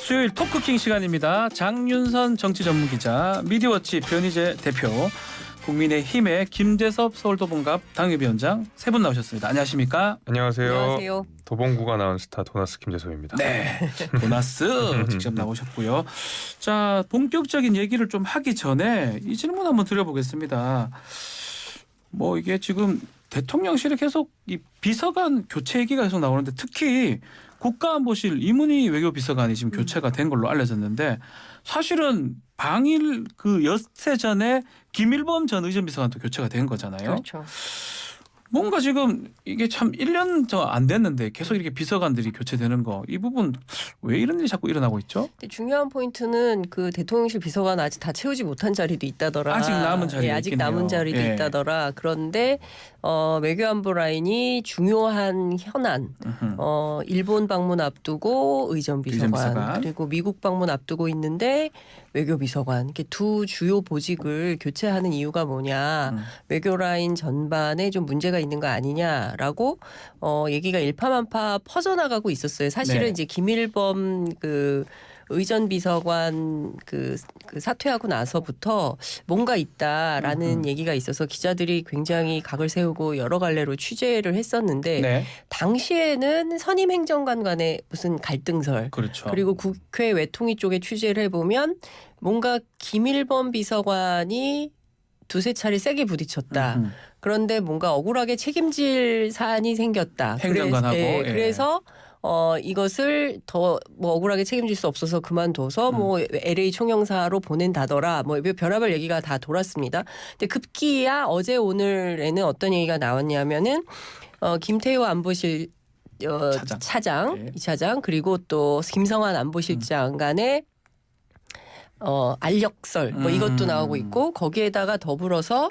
수요일 토크킹 시간입니다. 장윤선 정치전문기자, 미디어워치 변희재 대표, 국민의힘의 김재섭 서울도봉갑 당협위원장 세 분 나오셨습니다. 안녕하십니까? 안녕하세요. 안녕하세요. 도봉구가 나온 스타 도나스 김재섭입니다. 네, 도나스 직접 나오셨고요. 자, 본격적인 얘기를 좀 하기 전에 이 질문 한번 드려보겠습니다. 뭐 이게 지금 대통령실에 계속 이 비서관 교체 얘기가 계속 나오는데 특히 국가안보실 이문희 외교비서관이 지금 교체가 된 걸로 알려졌는데 사실은 방일 그 엿새 전에 김일범 전 의전비서관도 교체가 된 거잖아요. 그렇죠. 뭔가 지금 이게 참 1년 더 안 됐는데 계속 이렇게 비서관들이 교체되는 거 이 부분 왜 이런 일이 자꾸 일어나고 있죠? 근데 중요한 포인트는 그 대통령실 비서관 아직 다 채우지 못한 자리도 있다더라. 아직 남은 자리도 아직 있겠네요. 남은 자리도 예. 있다더라. 그런데 외교안보 라인이 중요한 현안, 일본 방문 앞두고 의전비서관 그리고 미국 방문 앞두고 있는데 외교비서관 이렇게 두 주요 보직을 교체하는 이유가 뭐냐? 외교 라인 전반에 좀 문제가 있는 거 아니냐라고 얘기가 일파만파 퍼져나가고 있었어요. 사실은 네. 이제 김일범 그 의전 비서관 그 사퇴하고 나서부터 뭔가 있다라는 얘기가 있어서 기자들이 굉장히 각을 세우고 여러 갈래로 취재를 했었는데 네, 당시에는 선임 행정관 간의 무슨 갈등설 그렇죠. 그리고 국회 외통위 쪽에 취재를 해보면 뭔가 김일범 비서관이 두세 차례 세게 부딪혔다. 그런데 뭔가 억울하게 책임질 사안이 생겼다. 행정관하고. 예. 그래서 이것을 더 뭐 억울하게 책임질 수 없어서 그만둬서 뭐 LA 총영사로 보낸다더라. 뭐 별의별 얘기가 다 돌았습니다. 근데 급기야 어제 오늘에는 어떤 얘기가 나왔냐면은 김태효 안보실 차장, 네. 2차장 그리고 또 김성환 안보실장 간의 알력설 뭐 이것도 나오고 있고 거기에다가 더불어서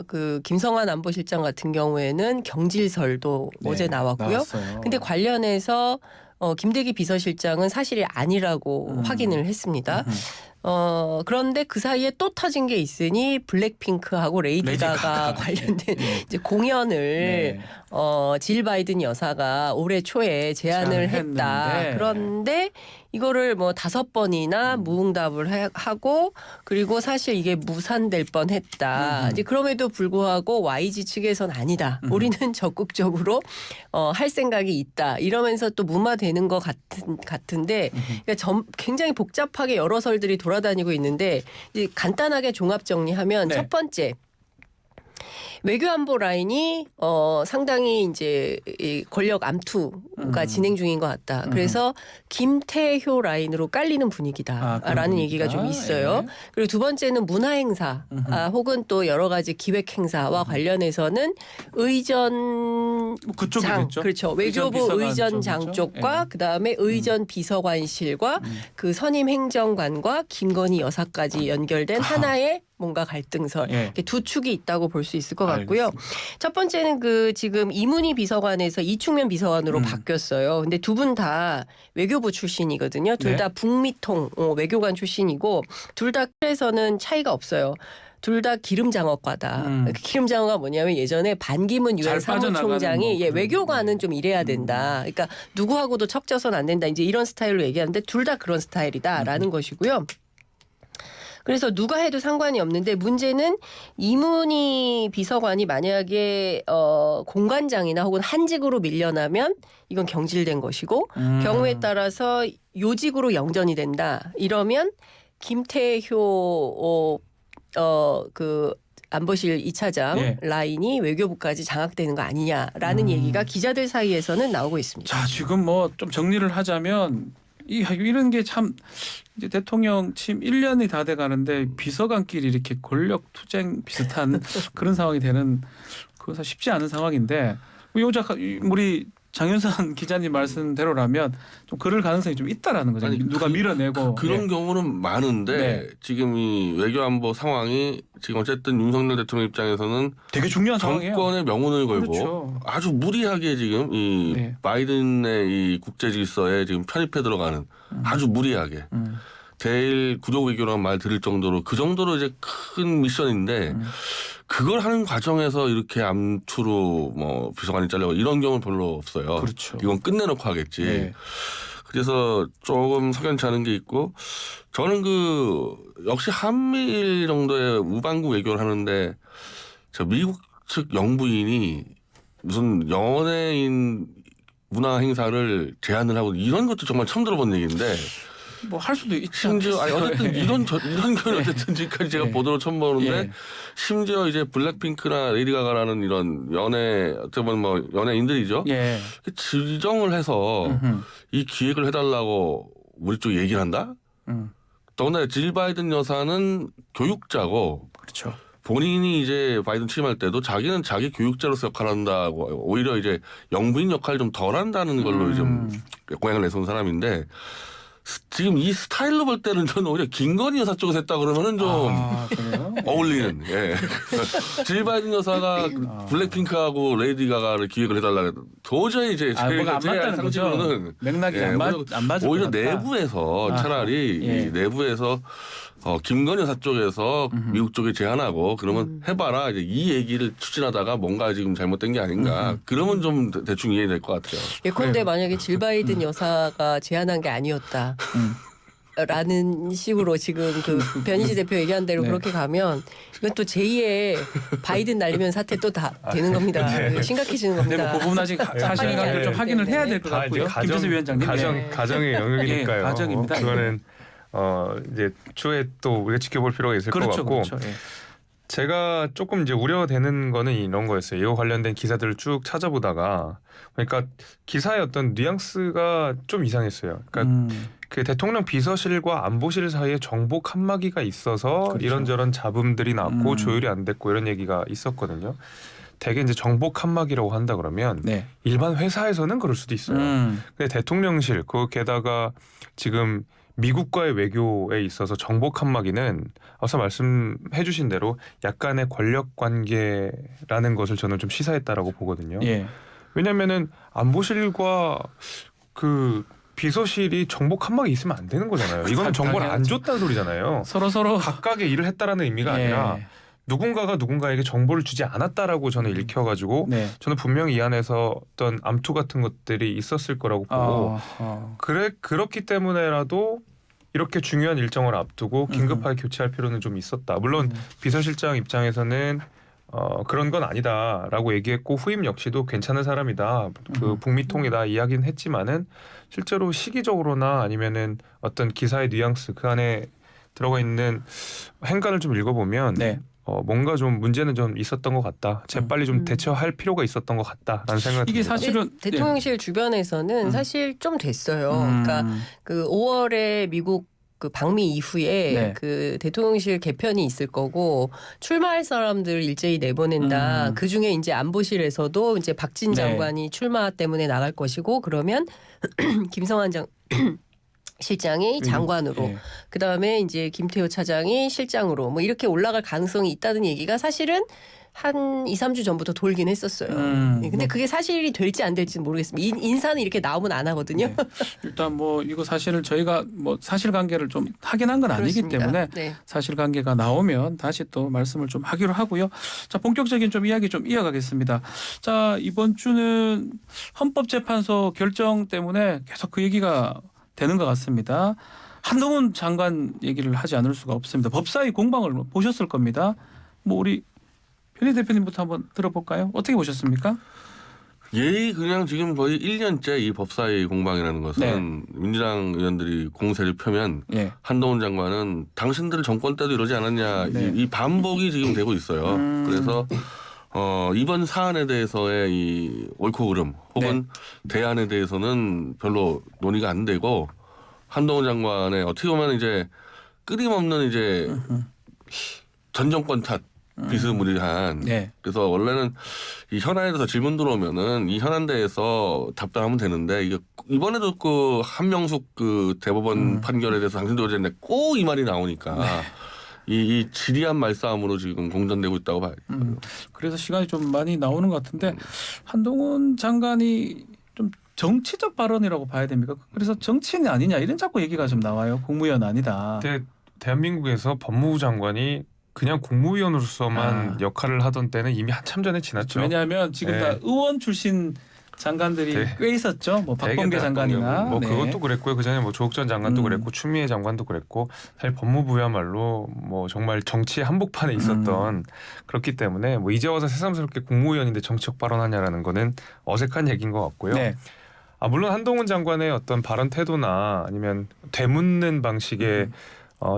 그 김성환 안보실장 같은 경우에는 경질설도 네, 어제 나왔고요. 나왔어요. 근데 관련해서 김대기 비서실장은 사실이 아니라고 확인을 했습니다. 그런데 그 사이에 또 터진 게 있으니 블랙핑크하고 레이디 가가 관련된 이제 공연을 네. 질 바이든 여사가 올해 초에 제안을 했다. 했는데. 그런데 이거를 뭐 5번이나 무응답을 하고 그리고 사실 이게 무산될 뻔했다. 이제 그럼에도 불구하고 YG 측에선 아니다. 우리는 적극적으로 할 생각이 있다. 이러면서 또 무마되는 것 같은데 그러니까 굉장히 복잡하게 여러 설들이 돌아다니고 있는데 이제 간단하게 종합 정리하면 네. 첫 번째. 외교안보 라인이 상당히 이제 이 권력 암투가 진행 중인 것 같다. 그래서 김태효 라인으로 깔리는 분위기다라는 얘기가 좀 있어요. 예. 그리고 두 번째는 문화행사 혹은 또 여러 가지 기획행사와 관련해서는 의전 뭐 그쪽이겠죠. 그렇죠. 외교부 의전장 쪽이죠. 쪽과 예. 그다음에 의전 비서관실과 그 선임 행정관과 김건희 여사까지 연결된 하나의 뭔가 갈등설 예. 이렇게 두 축이 있다고 볼 수 있을 것 같고요. 알겠습니다. 첫 번째는 그 지금 이문희 비서관에서 이충면 비서관으로 바뀌었어요. 근데 두 분 다 외교부 출신이거든요. 둘 네. 다 북미통 외교관 출신이고 둘 다 그래서는 차이가 없어요. 둘 다 기름장어과다. 기름장어가 뭐냐면 예전에 반기문 유엔 잘 빠져나가는 사무총장이 뭐 그런, 외교관은 좀 이래야 된다. 그러니까 누구하고도 척져서는 안 된다. 이제 이런 스타일로 얘기하는데 둘 다 그런 스타일이다라는 것이고요. 그래서 누가 해도 상관이 없는데 문제는 이문희 비서관이 만약에 공관장이나 혹은 한직으로 밀려나면 이건 경질된 것이고 경우에 따라서 요직으로 영전이 된다. 이러면 김태효 그 안보실 2차장 예. 라인이 외교부까지 장악되는 거 아니냐라는 얘기가 기자들 사이에서는 나오고 있습니다. 자, 지금 뭐 좀 정리를 하자면 이런 게 참 이제 대통령 취임 1년이 다 돼 가는데 비서관끼리 이렇게 권력 투쟁 비슷한 그런 상황이 되는 그건 쉽지 않은 상황인데 우리 장윤선 기자님 말씀대로라면 좀 그럴 가능성이 좀 있다라는 거죠. 아니, 누가 밀어내고 그런 예. 경우는 많은데 네. 지금 이 외교안보 상황이 지금 어쨌든 윤석열 대통령 입장에서는 되게 중요한 상황이에요. 정권의 명운을 걸고 그렇죠. 아주 무리하게 지금 이 네. 바이든의 이 국제 질서에 지금 편입해 들어가는 아주 무리하게 대일 구조 외교라는 말 들을 정도로 그 정도로 이제 큰 미션인데 그걸 하는 과정에서 이렇게 암투로 뭐 비서관이 잘려고 이런 경우는 별로 없어요. 그렇죠. 이건 끝내놓고 하겠지. 네. 그래서 조금 석연치 않은 게 있고 저는 역시 한미일 정도의 우방국 외교를 하는데 저 미국 측 영부인이 무슨 연예인 문화 행사를 제안을 하고 이런 것도 정말 처음 들어본 얘기인데 뭐 할 수도 있지 심지어 어쨌든 이런 건 어쨌든 지금까지 제가 보도로 처음 보는데 심지어 이제 블랙핑크나 레이디 가가라는 이런 어떻게 보면 뭐 연예인들이죠. 지정을 해서 이 기획을 해달라고 우리 쪽 얘기를 한다. 더군다나 질 바이든 여사는 교육자고, 그렇죠. 본인이 이제 바이든 취임할 때도 자기는 자기 교육자로서 역할을 한다고 오히려 이제 영부인 역할을 좀 덜 한다는 걸로 좀 고향을 내세운 사람인데 지금 이 스타일로 볼 때는 저는 오히려 김건희 여사 쪽에서 했다 그러면은 좀 어울리는. 예. 질 바이든 여사가 블랙핑크하고 레이디 가가를 기획을 해달라. 도저히 이제 뭐가 안 맞다는 거죠. 맥락이 안 맞을 오히려 것 같다. 내부에서 차라리 이 내부에서 김건희 여사 쪽에서 미국 쪽에 제안하고 그러면 해봐라. 이제 이 얘기를 추진하다가 뭔가 지금 잘못된 게 아닌가. 그러면 좀 대충 이해될 것 같아요. 예컨대 만약에 질 바이든 여사가 제안한 게 아니었다. 라는 식으로 지금 그 변희재 대표 얘기한 대로 그렇게 가면 이건 또 제2의 바이든 날리면 사태 또 다 되는 겁니다. 심각해지는 겁니다. 뭐 그 부분 아직 사실관계를 좀 확인을 해야 될 것 같고요. 김재수 위원장님. 가정의 영역이니까요. 가정입니다. 그거는 이제 추후에 또 우리가 지켜볼 필요가 있을 것 같고. 그렇죠. 제가 조금 이제 우려되는 거는 이런 거였어요. 이거 관련된 기사들을 쭉 찾아보다가 그러니까 기사의 어떤 뉘앙스가 좀 이상했어요. 그러니까 그 대통령 비서실과 안보실 사이에 정보 칸막이가 있어서 그렇죠. 이런저런 잡음들이 났고 조율이 안 됐고 이런 얘기가 있었거든요. 대개 이제 정보 칸막이라고 한다 그러면 일반 회사에서는 그럴 수도 있어요. 근데 대통령실 게다가 지금 미국과의 외교에 있어서 정보 칸막이는 앞서 말씀해 주신 대로 약간의 권력 관계라는 것을 저는 좀 시사했다라고 보거든요. 왜냐면은 안보실과 그 비서실이 정보 칸막이 있으면 안 되는 거잖아요. 이거는 정보를 안 줬다는 소리잖아요. 서로 각각의 일을 했다라는 의미가 아니라 누군가가 누군가에게 정보를 주지 않았다라고 저는 읽혀가지고 저는 분명히 이 안에서 어떤 암투 같은 것들이 있었을 거라고 보고 그렇기 때문에라도 이렇게 중요한 일정을 앞두고 긴급하게 교체할 필요는 좀 있었다. 물론 비서실장 입장에서는 그런 건 아니다라고 얘기했고 후임 역시도 괜찮은 사람이다. 그 북미 통이다 이야기는 했지만은 실제로 시기적으로나 아니면은 어떤 기사의 뉘앙스 그 안에 들어가 있는 행간을 좀 읽어보면 뭔가 좀 문제는 좀 있었던 것 같다. 재빨리 좀 대처할 필요가 있었던 것 같다라는 생각이 이게 듭니다. 사실은 대통령실 주변에서는 사실 좀 됐어요. 그러니까 그 5월에 미국 그 방미 이후에 그 대통령실 개편이 있을 거고 출마할 사람들 일제히 내보낸다. 그 중에 이제 안보실에서도 이제 박진 장관이 출마 때문에 나갈 것이고 그러면 김성한 실장이 장관으로 그다음에 이제 김태호 차장이 실장으로 뭐 이렇게 올라갈 가능성이 있다는 얘기가 사실은 한 2, 3주 전부터 돌긴 했었어요. 근데 그게 사실이 될지 안 될지는 모르겠습니다. 인사는 이렇게 나오면 안 하거든요. 일단 뭐 이거 사실을 저희가 뭐 사실관계를 좀 확인한 건 아니기 때문에 사실관계가 나오면 다시 또 말씀을 좀 하기로 하고요. 자, 본격적인 좀 이야기 좀 이어가겠습니다. 자, 이번 주는 헌법재판소 결정 때문에 계속 그 얘기가 되는 것 같습니다. 한동훈 장관 얘기를 하지 않을 수가 없습니다. 법사위 공방을 보셨을 겁니다. 뭐 우리 변희 대표님부터 한번 들어볼까요? 어떻게 보셨습니까? 그냥 지금 거의 1년째 이 법사위 공방이라는 것은 민주당 의원들이 공세를 펴면 한동훈 장관은 당신들 정권 때도 이러지 않았냐 이 반복이 지금 되고 있어요. 그래서 이번 사안에 대해서의 이 옳고 그름 혹은 대안에 대해서는 별로 논의가 안 되고 한동훈 장관의 어떻게 보면 이제 끊임없는 이제 전 정권 탓 비스무리한 그래서 원래는 이 현안에 대해서 질문 들어오면은 이 현안 대해서 답변하면 되는데 이번에도 그 한명숙 그 대법원 판결에 대해서 당신도 어제 꼭 이 말이 나오니까 이 지리한 말싸움으로 지금 공전되고 있다고 봐요. 그래서 시간이 좀 많이 나오는 것 같은데 한동훈 장관이 좀 정치적 발언이라고 봐야 됩니까? 그래서 정치인이 아니냐 이런 자꾸 얘기가 좀 나와요. 국무위원 아니다. 대한민국에서 법무부 장관이 그냥 국무위원으로서만 역할을 하던 때는 이미 한참 전에 지났죠. 왜냐하면 지금 다 의원 출신 장관들이 네. 꽤 있었죠. 뭐 박범계 장관이나 뭐 네. 그것도 그랬고요. 그전에 뭐 조국 전 장관도 그랬고 추미애 장관도 그랬고 사실 법무부야말로 뭐 정말 정치의 한복판에 있었던 그렇기 때문에 뭐 이제 와서 새삼스럽게 국무위원인데 정치적 발언하냐라는 거는 어색한 얘기인 것 같고요. 네. 물론 한동훈 장관의 어떤 발언 태도나 아니면 되묻는 방식의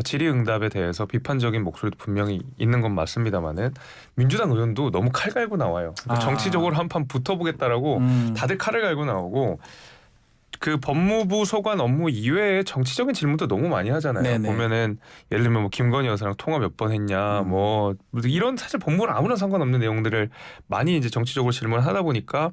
질의응답에 대해서 비판적인 목소리도 분명히 있는 건 맞습니다만은 민주당 의원도 너무 칼 갈고 나와요. 그러니까 정치적으로 한판 붙어보겠다라고 다들 칼을 갈고 나오고 그 법무부 소관 업무 이외에 정치적인 질문도 너무 많이 하잖아요. 네네. 보면은 예를 들면 뭐 김건희 여사랑 통화 몇 번 했냐, 뭐 이런 사실 법무부랑 아무런 상관없는 내용들을 많이 이제 정치적으로 질문을 하다 보니까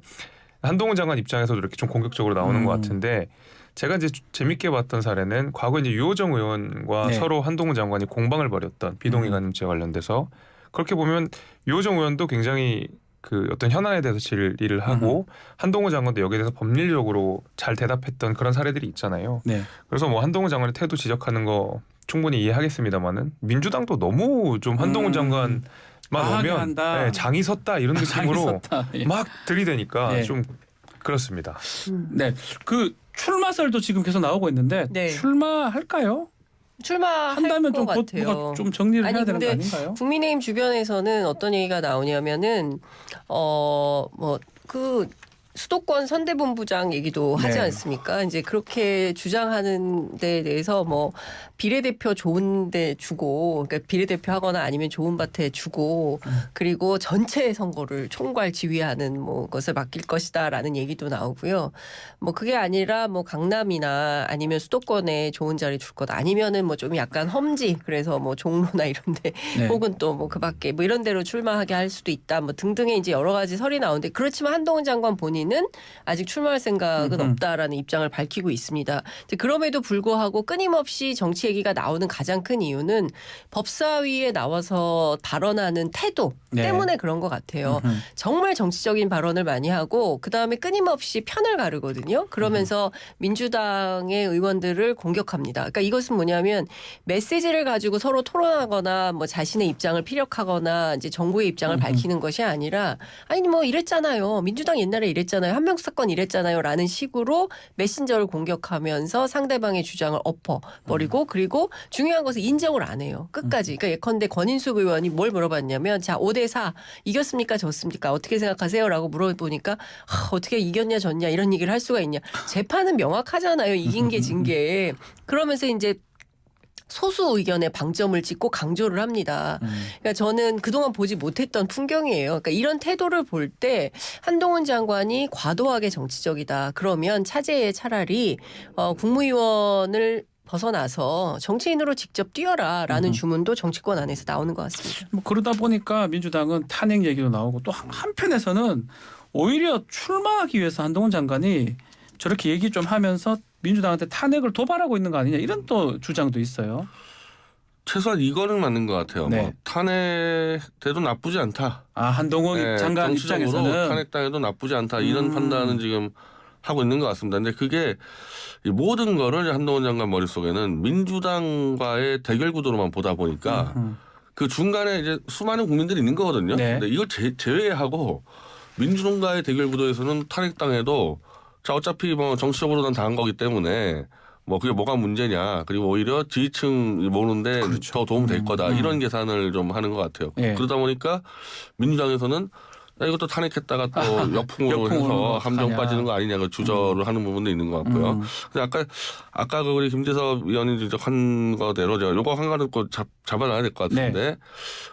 한동훈 장관 입장에서도 이렇게 좀 공격적으로 나오는 것 같은데. 제가 이제 재밌게 봤던 사례는 과거 이제 유호정 의원과 네. 서로 한동훈 장관이 공방을 벌였던 비동의 간음죄 관련돼서 그렇게 보면 유호정 의원도 굉장히 그 어떤 현안에 대해서 질의를 하고 한동훈 장관도 여기에 대해서 법률적으로 잘 대답했던 그런 사례들이 있잖아요. 네. 그래서 뭐 한동훈 장관의 태도 지적하는 거 충분히 이해하겠습니다만은 민주당도 너무 좀 한동훈 장관만 오면 네, 장이 섰다 이런 느낌으로 예. 막 들이대니까 예. 좀 그렇습니다. 네. 그 출마설도 지금 계속 나오고 있는데 네. 출마할까요? 출마할 한다면 좀 것 곧 같아요. 누가 좀 정리를 아니, 해야 되는 거 근데 아닌가요? 국민의힘 주변에서는 어떤 얘기가 나오냐면은 뭐 그 수도권 선대본부장 얘기도 하지 네. 않습니까? 이제 그렇게 주장하는 데 대해서 뭐 비례대표 좋은 데 주고, 그러니까 비례대표 하거나 아니면 좋은 밭에 주고, 그리고 전체 선거를 총괄 지휘하는 뭐 것을 맡길 것이다라는 얘기도 나오고요. 뭐 그게 아니라 뭐 강남이나 아니면 수도권에 좋은 자리 줄 것, 아니면은 뭐 좀 약간 험지, 그래서 뭐 종로나 이런데 네. 혹은 또 뭐 그밖에 뭐 이런 데로 출마하게 할 수도 있다. 뭐 등등의 이제 여러 가지 설이 나오는데, 그렇지만 한동훈 장관 본인은 아직 출마할 생각은 없다라는 입장을 밝히고 있습니다. 그럼에도 불구하고 끊임없이 정치 얘기가 나오는 가장 큰 이유는 법사위에 나와서 발언하는 태도 네. 때문에 그런 것 같아요. 정말 정치적인 발언을 많이 하고 그다음에 끊임없이 편을 가르거든요. 그러면서 민주당의 의원들을 공격합니다. 그러니까 이것은 뭐냐면 메시지를 가지고 서로 토론하거나 뭐 자신의 입장을 피력하거나 이제 정부의 입장을 밝히는 것이 아니라, 아니 뭐 이랬잖아요. 민주당 옛날에 이랬잖아요. 한명수 사건 이랬잖아요. 라는 식으로 메신저를 공격하면서 상대방의 주장을 엎어버리고, 그리고 중요한 것은 인정을 안 해요. 끝까지. 그러니까 예컨대 권인숙 의원이 뭘 물어봤냐면, 자 5대4 이겼습니까 졌습니까 어떻게 생각하세요? 라고 물어보니까 어떻게 이겼냐 졌냐 이런 얘기를 할 수가 있냐. 재판은 명확하잖아요. 이긴 게 진 게. 그러면서 이제 소수 의견에 방점을 찍고 강조를 합니다. 그러니까 저는 그동안 보지 못했던 풍경이에요. 그러니까 이런 태도를 볼 때 한동훈 장관이 과도하게 정치적이다. 그러면 차제에 차라리 국무위원을 벗어나서 정치인으로 직접 뛰어라라는 주문도 정치권 안에서 나오는 것 같습니다. 뭐 그러다 보니까 민주당은 탄핵 얘기도 나오고 또 한편에서는 오히려 출마하기 위해서 한동훈 장관이 저렇게 얘기 좀 하면서 민주당한테 탄핵을 도발하고 있는 거 아니냐 이런 또 주장도 있어요. 최소한 이거는 맞는 것 같아요. 네. 뭐 탄핵돼도 나쁘지 않다. 한동훈 네, 장관 정치적으로 입장에서는 탄핵당해도 나쁘지 않다. 이런 판단은 지금 하고 있는 것 같습니다. 근데 그게 이 모든 거를 한동훈 장관 머릿속에는 민주당과의 대결 구도로만 보다 보니까 그 중간에 이제 수많은 국민들이 있는 거거든요. 네. 근데 이걸 제외하고 민주당과의 대결 구도에서는 탄핵당해도 자 어차피 뭐 정치적으로 난 당한 거기 때문에 뭐 그게 뭐가 문제냐. 그리고 오히려 지지층 모으는데 그렇죠. 더 도움 될 거다. 이런 계산을 좀 하는 것 같아요. 네. 그러다 보니까 민주당에서는 야, 이것도 탄핵했다가 또 역풍으로 해서 함정 어떡하냐. 빠지는 거 아니냐. 그 주저를 하는 부분도 있는 것 같고요. 근데 아까 그 우리 김재섭 의원이 지적한 거대로 제가 요거 한 가지 꼭 잡아놔야 될 것 같은데 네.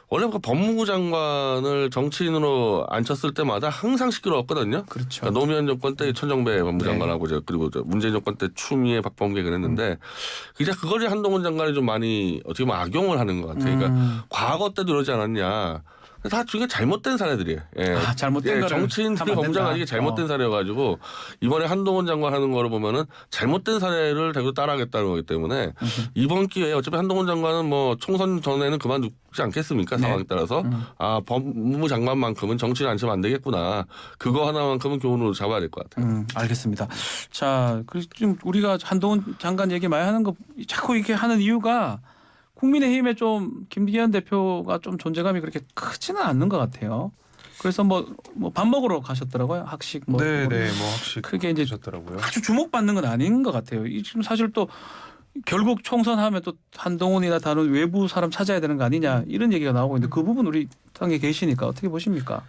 원래 그 법무부 장관을 정치인으로 앉혔을 때마다 항상 시끄러웠거든요. 그렇죠. 그러니까 노무현 정권 때 천정배 법무장관하고 그리고 문재인 정권 때 추미애 박범계 그랬는데 이제 그거를 한동훈 장관이 좀 많이 어떻게 보면 악용을 하는 것 같아요. 그러니까 과거 때도 이러지 않았냐. 다 중에 잘못된 사례들이에요. 예. 잘못된 거를 정치인들이 하면 안 법무장관 된다. 이게 잘못된 사례여가지고 이번에 한동훈 장관 하는 거를 보면은 잘못된 사례를 대고 따라하겠다는 거기 때문에 이번 기회에 어차피 한동훈 장관은 뭐 총선 전에는 그만두지 않겠습니까? 네. 상황에 따라서 법무부 장관만큼은 정치인 앉히면 안 되겠구나. 그거 하나만큼은 교훈으로 잡아야 될 것 같아요. 알겠습니다. 자, 그래서 지금 우리가 한동훈 장관 얘기 많이 하는 거 자꾸 이렇게 하는 이유가 국민의힘에 좀 김기현 대표가 좀 존재감이 그렇게 크지는 않는 것 같아요. 그래서 뭐 밥 먹으러 가셨더라고요. 학식 뭐. 네, 뭐 학식 크게 이제 하셨더라고요. 아주 주목받는 건 아닌 것 같아요. 이 지금 사실 또 결국 총선하면 또 한동훈이나 다른 외부 사람 찾아야 되는 거 아니냐 이런 얘기가 나오고 있는데 그 부분 우리 당에 계시니까 어떻게 보십니까?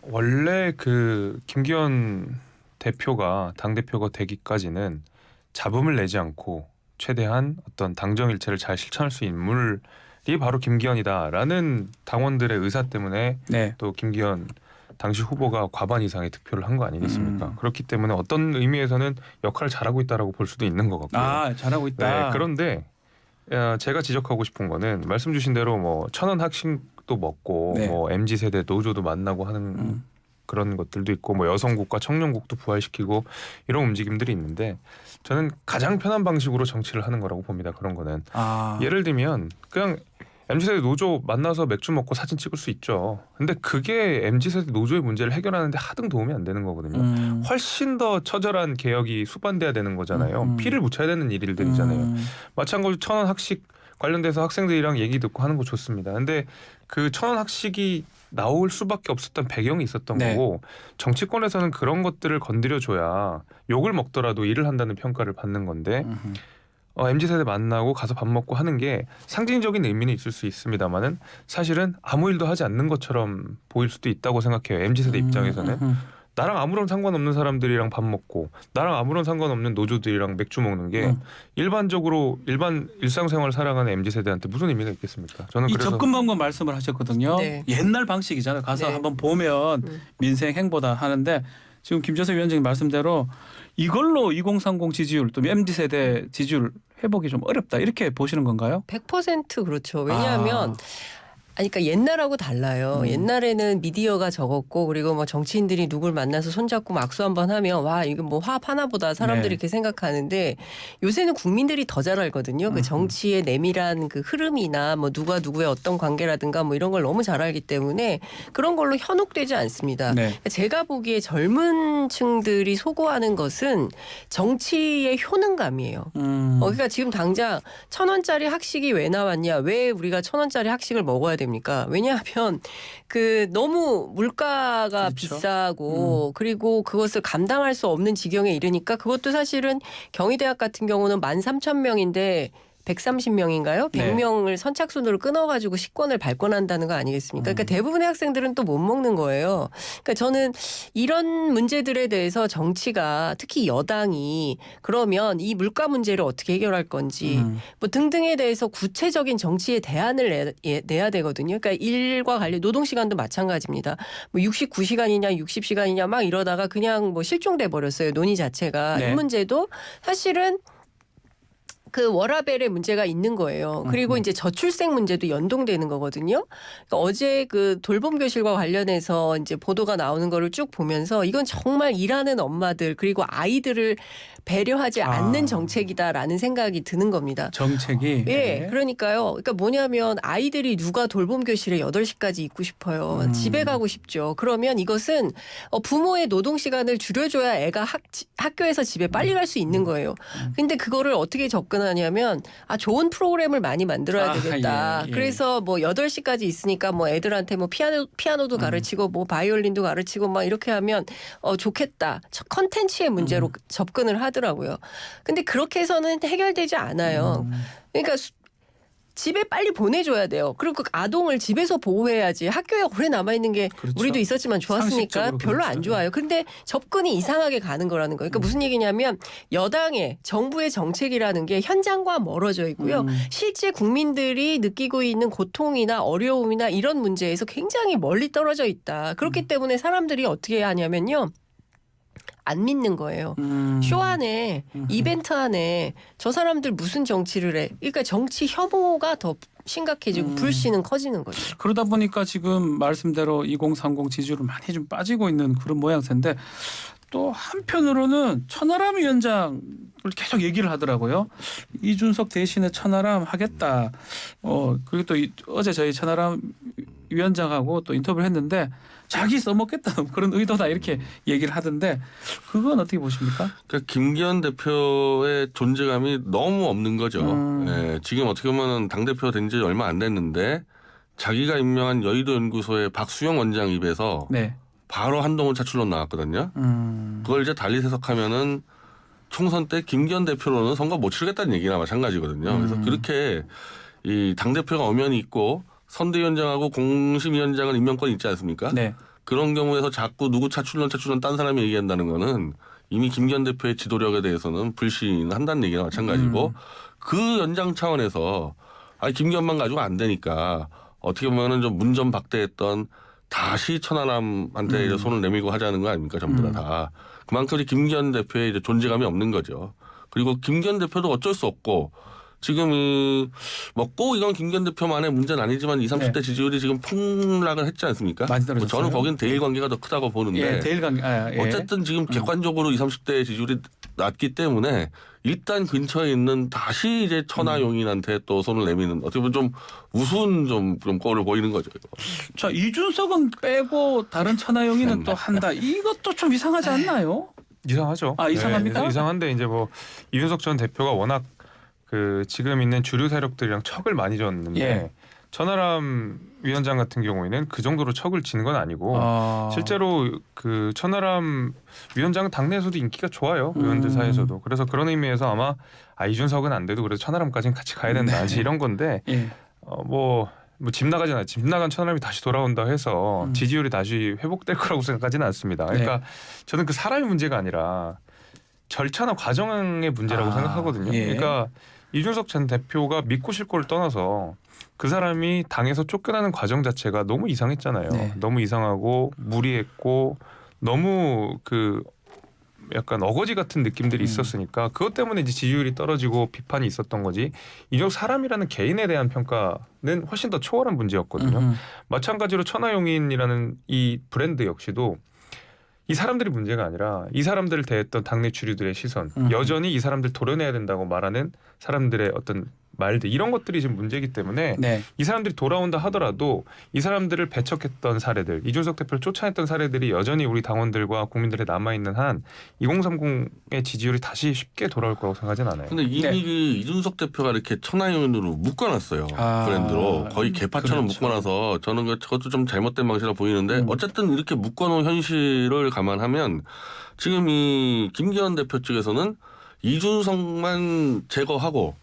원래 그 김기현 대표가 당 대표가 되기까지는 잡음을 내지 않고 최대한 어떤 당정 일체를 잘 실천할 수 있는 인물이 바로 김기현이다라는 당원들의 의사 때문에 네. 또 김기현 당시 후보가 과반 이상의 득표를 한 거 아니겠습니까? 그렇기 때문에 어떤 의미에서는 역할을 잘하고 있다라고 볼 수도 있는 것 같고요. 아, 잘하고 있다. 네, 그런데 제가 지적하고 싶은 거는 말씀 주신 대로 뭐 천원 학식도 먹고 네. 뭐 MZ 세대 노조도 만나고 하는 그런 것들도 있고 뭐 여성국과 청년국도 부활시키고 이런 움직임들이 있는데 저는 가장 편한 방식으로 정치를 하는 거라고 봅니다. 그런 거는 예를 들면 그냥 MZ세대 노조 만나서 맥주 먹고 사진 찍을 수 있죠. 근데 그게 MZ세대 노조의 문제를 해결하는데 하등 도움이 안 되는 거거든요. 훨씬 더 처절한 개혁이 수반돼야 되는 거잖아요. 피를 묻혀야 되는 일들이잖아요. 마찬가지로 천원 학식 관련돼서 학생들이랑 얘기 듣고 하는 거 좋습니다. 근데 그 천원 학식이 나올 수밖에 없었던 배경이 있었던 네. 거고 정치권에서는 그런 것들을 건드려줘야 욕을 먹더라도 일을 한다는 평가를 받는 건데 MZ세대 만나고 가서 밥 먹고 하는 게 상징적인 의미는 있을 수 있습니다만은 사실은 아무 일도 하지 않는 것처럼 보일 수도 있다고 생각해요. MZ세대 입장에서는. 나랑 아무런 상관없는 사람들이랑 밥 먹고 나랑 아무런 상관없는 노조들이랑 맥주 먹는 게 일반적으로 일반 일상생활을 살아가는 MZ세대한테 무슨 의미가 있겠습니까? 저는 이 그래서 접근 방법 말씀을 하셨거든요. 네. 옛날 방식이잖아요. 가서 네. 한번 보면 민생 행보다 하는데 지금 김재석 위원장님 말씀대로 이걸로 2030 지지율 또 MZ세대 지지율 회복이 좀 어렵다 이렇게 보시는 건가요? 100% 그렇죠. 왜냐하면 그러니까 옛날하고 달라요. 옛날에는 미디어가 적었고 그리고 뭐 정치인들이 누굴 만나서 손잡고 막 악수 한번 하면 와 이거 뭐 화합 하나 보다 사람들이 네. 이렇게 생각하는데 요새는 국민들이 더 잘 알거든요. 그 정치의 내밀한 그 흐름이나 뭐 누가 누구의 어떤 관계라든가 뭐 이런 걸 너무 잘 알기 때문에 그런 걸로 현혹되지 않습니다. 네. 제가 보기에 젊은 층들이 소구하는 것은 정치의 효능감이에요. 그러니까 지금 당장 1,000원짜리 학식이 왜 나왔냐? 왜 우리가 1,000원짜리 학식을 먹어야 됩니까? 왜냐하면 그 너무 물가가 그렇죠. 비싸고 그리고 그것을 감당할 수 없는 지경에 이르니까 그것도 사실은 경희대학 같은 경우는 13,000명인데 130명인가요? 100명을 선착순으로 끊어가지고 식권을 발권한다는 거 아니겠습니까? 그러니까 대부분의 학생들은 또 못 먹는 거예요. 그러니까 저는 이런 문제들에 대해서 정치가 특히 여당이 그러면 이 물가 문제를 어떻게 해결할 건지 뭐 등등에 대해서 구체적인 정치의 대안을 내야 되거든요. 그러니까 일과 관련 노동시간도 마찬가지입니다. 뭐 69시간이냐 60시간이냐 막 이러다가 그냥 뭐 실종돼 버렸어요. 논의 자체가. 네. 이 문제도 사실은 그 워라밸의 문제가 있는 거예요. 그리고 이제 저출생 문제도 연동되는 거거든요. 그러니까 어제 그 돌봄 교실과 관련해서 이제 보도가 나오는 거를 쭉 보면서 이건 정말 일하는 엄마들 그리고 아이들을 배려하지 않는 정책이다라는 생각이 드는 겁니다. 정책이. 예, 그러니까요. 그러니까 뭐냐면 아이들이 누가 돌봄 교실에 8시까지 있고 싶어요. 집에 가고 싶죠. 그러면 이것은 부모의 노동 시간을 줄여줘야 애가 학교에서 집에 빨리 갈 수 있는 거예요. 근데 그거를 어떻게 접근하냐면 좋은 프로그램을 많이 만들어야 되겠다. 예. 그래서 뭐 8시까지 있으니까 뭐 애들한테 뭐 피아노도 가르치고 뭐 바이올린도 가르치고 막 이렇게 하면 좋겠다. 컨텐츠의 문제로 접근을 하더라고요. 근데 그렇게 해서는 해결되지 않아요. 그러니까 집에 빨리 보내줘야 돼요. 그리고 아동을 집에서 보호해야지. 학교에 오래 남아있는 게 그렇죠. 우리도 있었지만 좋았으니까 상식적으로 별로 그렇죠. 안 좋아요. 근데 접근이 이상하게 가는 거라는 거예요. 그러니까 무슨 얘기냐면 여당의 정부의 정책이라는 게 현장과 멀어져 있고요. 실제 국민들이 느끼고 있는 고통이나 어려움이나 이런 문제에서 굉장히 멀리 떨어져 있다. 그렇기 때문에 사람들이 어떻게 하냐면요. 안 믿는 거예요. 쇼 안에 이벤트 안에 저 사람들 무슨 정치를 해. 그러니까 정치 혐오가 더 심각해지고 불신은 커지는 거죠. 그러다 보니까 지금 말씀대로 2030 지지율은 많이 좀 빠지고 있는 그런 모양새인데 또 한편으로는 천하람 위원장을 계속 얘기를 하더라고요. 이준석 대신에 천하람 하겠다. 그리고 또 어제 저희 천하람 위원장하고 또 인터뷰를 했는데 자기 써먹겠다는 그런 의도다 이렇게 얘기를 하던데 그건 어떻게 보십니까? 그러니까 김기현 대표의 존재감이 너무 없는 거죠. 예, 지금 어떻게 보면 당대표 된 지 얼마 안 됐는데 자기가 임명한 여의도 연구소의 박수영 원장 입에서 네. 바로 한동훈 차출론 나왔거든요. 그걸 이제 달리 해석하면은 총선 때 김기현 대표로는 선거 못 치르겠다는 얘기나 마찬가지거든요. 그래서 그렇게 이 당대표가 엄연히 있고 선대위원장하고 공심위원장은 임명권이 있지 않습니까? 네. 그런 경우에서 자꾸 누구 차출론 딴 사람이 얘기한다는 거는 이미 김기현 대표의 지도력에 대해서는 불신한다는 얘기나 마찬가지고 그 연장 차원에서 김기현만 가지고 안 되니까 어떻게 보면은 좀 문전박대했던 다시 천하람한테 이제 손을 내밀고 하자는 거 아닙니까? 전부 다. 그만큼 김기현 대표의 이제 존재감이 없는 거죠. 그리고 김기현 대표도 어쩔 수 없고 지금 뭐 꼭 이건 김기현 대표만의 문제는 아니지만 20, 30대 지지율이 지금 폭락을 했지 않습니까? 많이 떨어졌어요. 저는 거긴 대일 관계가 더 크다고 보는데 예, 대일 관계. 어쨌든 지금 객관적으로 20, 30대 지지율이 낮기 때문에 일단 근처에 있는 다시 이제 천하용인한테 또 손을 내미는 어떻게 보면 좀 우스운 좀 꼴을 보이는 거죠. 자, 이준석은 빼고 다른 천하용인은 또 한다. 이것도 좀 이상하지 않나요? 이상하죠. 이상합니까? 네, 이상한데 이제 뭐 이준석 전 대표가 워낙 그 지금 있는 주류 세력들이랑 척을 많이 졌는데 예. 천하람 위원장 같은 경우에는 그 정도로 척을 지는 건 아니고 실제로 그 천하람 위원장은 당내에서도 인기가 좋아요. 의원들 사이에서도. 그래서 그런 의미에서 아마 이준석은 안 돼도 그래도 천하람까지는 같이 가야 된다. 이런 건데 예. 뭐 집 나가잖아요. 집 나간 천하람이 다시 돌아온다 해서 지지율이 다시 회복될 거라고 생각하지는 않습니다. 그러니까 저는 그 사람의 문제가 아니라 절차나 과정의 문제라고 생각하거든요. 예. 그러니까 이준석 전 대표가 믿고 실고를 떠나서 그 사람이 당에서 쫓겨나는 과정 자체가 너무 이상했잖아요. 네. 너무 이상하고 무리했고 너무 그 약간 어거지 같은 느낌들이 있었으니까 그것 때문에 이제 지지율이 떨어지고 비판이 있었던 거지. 이준석 사람이라는 개인에 대한 평가는 훨씬 더 초월한 문제였거든요. 마찬가지로 천하용인이라는 이 브랜드 역시도 이 사람들이 문제가 아니라 이 사람들을 대했던 당내 주류들의 시선, 여전히 이 사람들 도려내야 된다고 말하는 사람들의 어떤 말들 이런 것들이 지금 문제이기 때문에 네. 이 사람들이 돌아온다 하더라도 이 사람들을 배척했던 사례들, 이준석 대표를 쫓아냈던 사례들이 여전히 우리 당원들과 국민들에 남아있는 한 2030의 지지율이 다시 쉽게 돌아올 거라고 생각하진 않아요. 근데 이미 그 이준석 대표가 이렇게 천하용인으로 묶어놨어요. 브랜드로. 거의 개파처럼 그렇죠. 묶어놔서 저는 그것도 좀 잘못된 방식이라 보이는데 어쨌든 이렇게 묶어놓은 현실을 감안하면 지금 이 김기현 대표 측에서는 이준석만 제거하고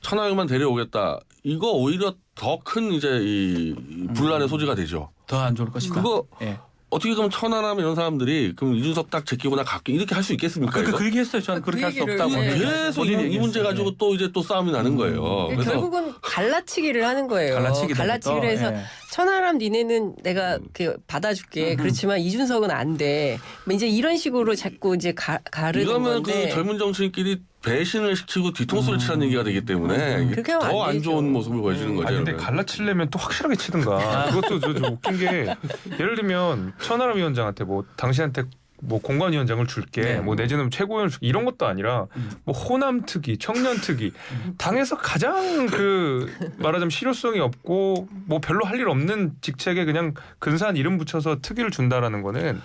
천하용만 데려오겠다. 이거 오히려 더 큰 이제 이 분란의 소지가 되죠. 더 안 좋을 것이다. 그거 예. 어떻게 그럼 천하람 이런 사람들이 그럼 이준석 딱 제끼거나 갈게 이렇게 할 수 있겠습니까? 그 얘기했어요. 저는 그렇게 할 수 없다고. 계속 이 문제 가지고 또 이제 또 싸움이 나는 거예요. 그래서 결국은 갈라치기를 하는 거예요. 갈라치기를 해서 예. 천하람 니네는 내가 받아줄게. 그렇지만 이준석은 안 돼. 이제 이런 식으로 자꾸 이제 가르는 이러면 건데. 그 젊은 정치인끼리 배신을 시키고 뒤통수를 치라는 얘기가 되기 때문에 더 안 좋은 모습을 보여주는 거죠. 근데 갈라치려면 또 확실하게 치든가. 그것도 좀 웃긴 게 예를 들면 천하람 위원장한테 뭐 당신한테 뭐 공관위원장을 줄게, 네. 뭐 내지는 최고위원을 줄게 이런 것도 아니라 뭐 호남 특위, 청년 특위, 당에서 가장 그 말하자면 실효성이 없고 뭐 별로 할 일 없는 직책에 그냥 근사한 이름 붙여서 특위를 준다라는 거는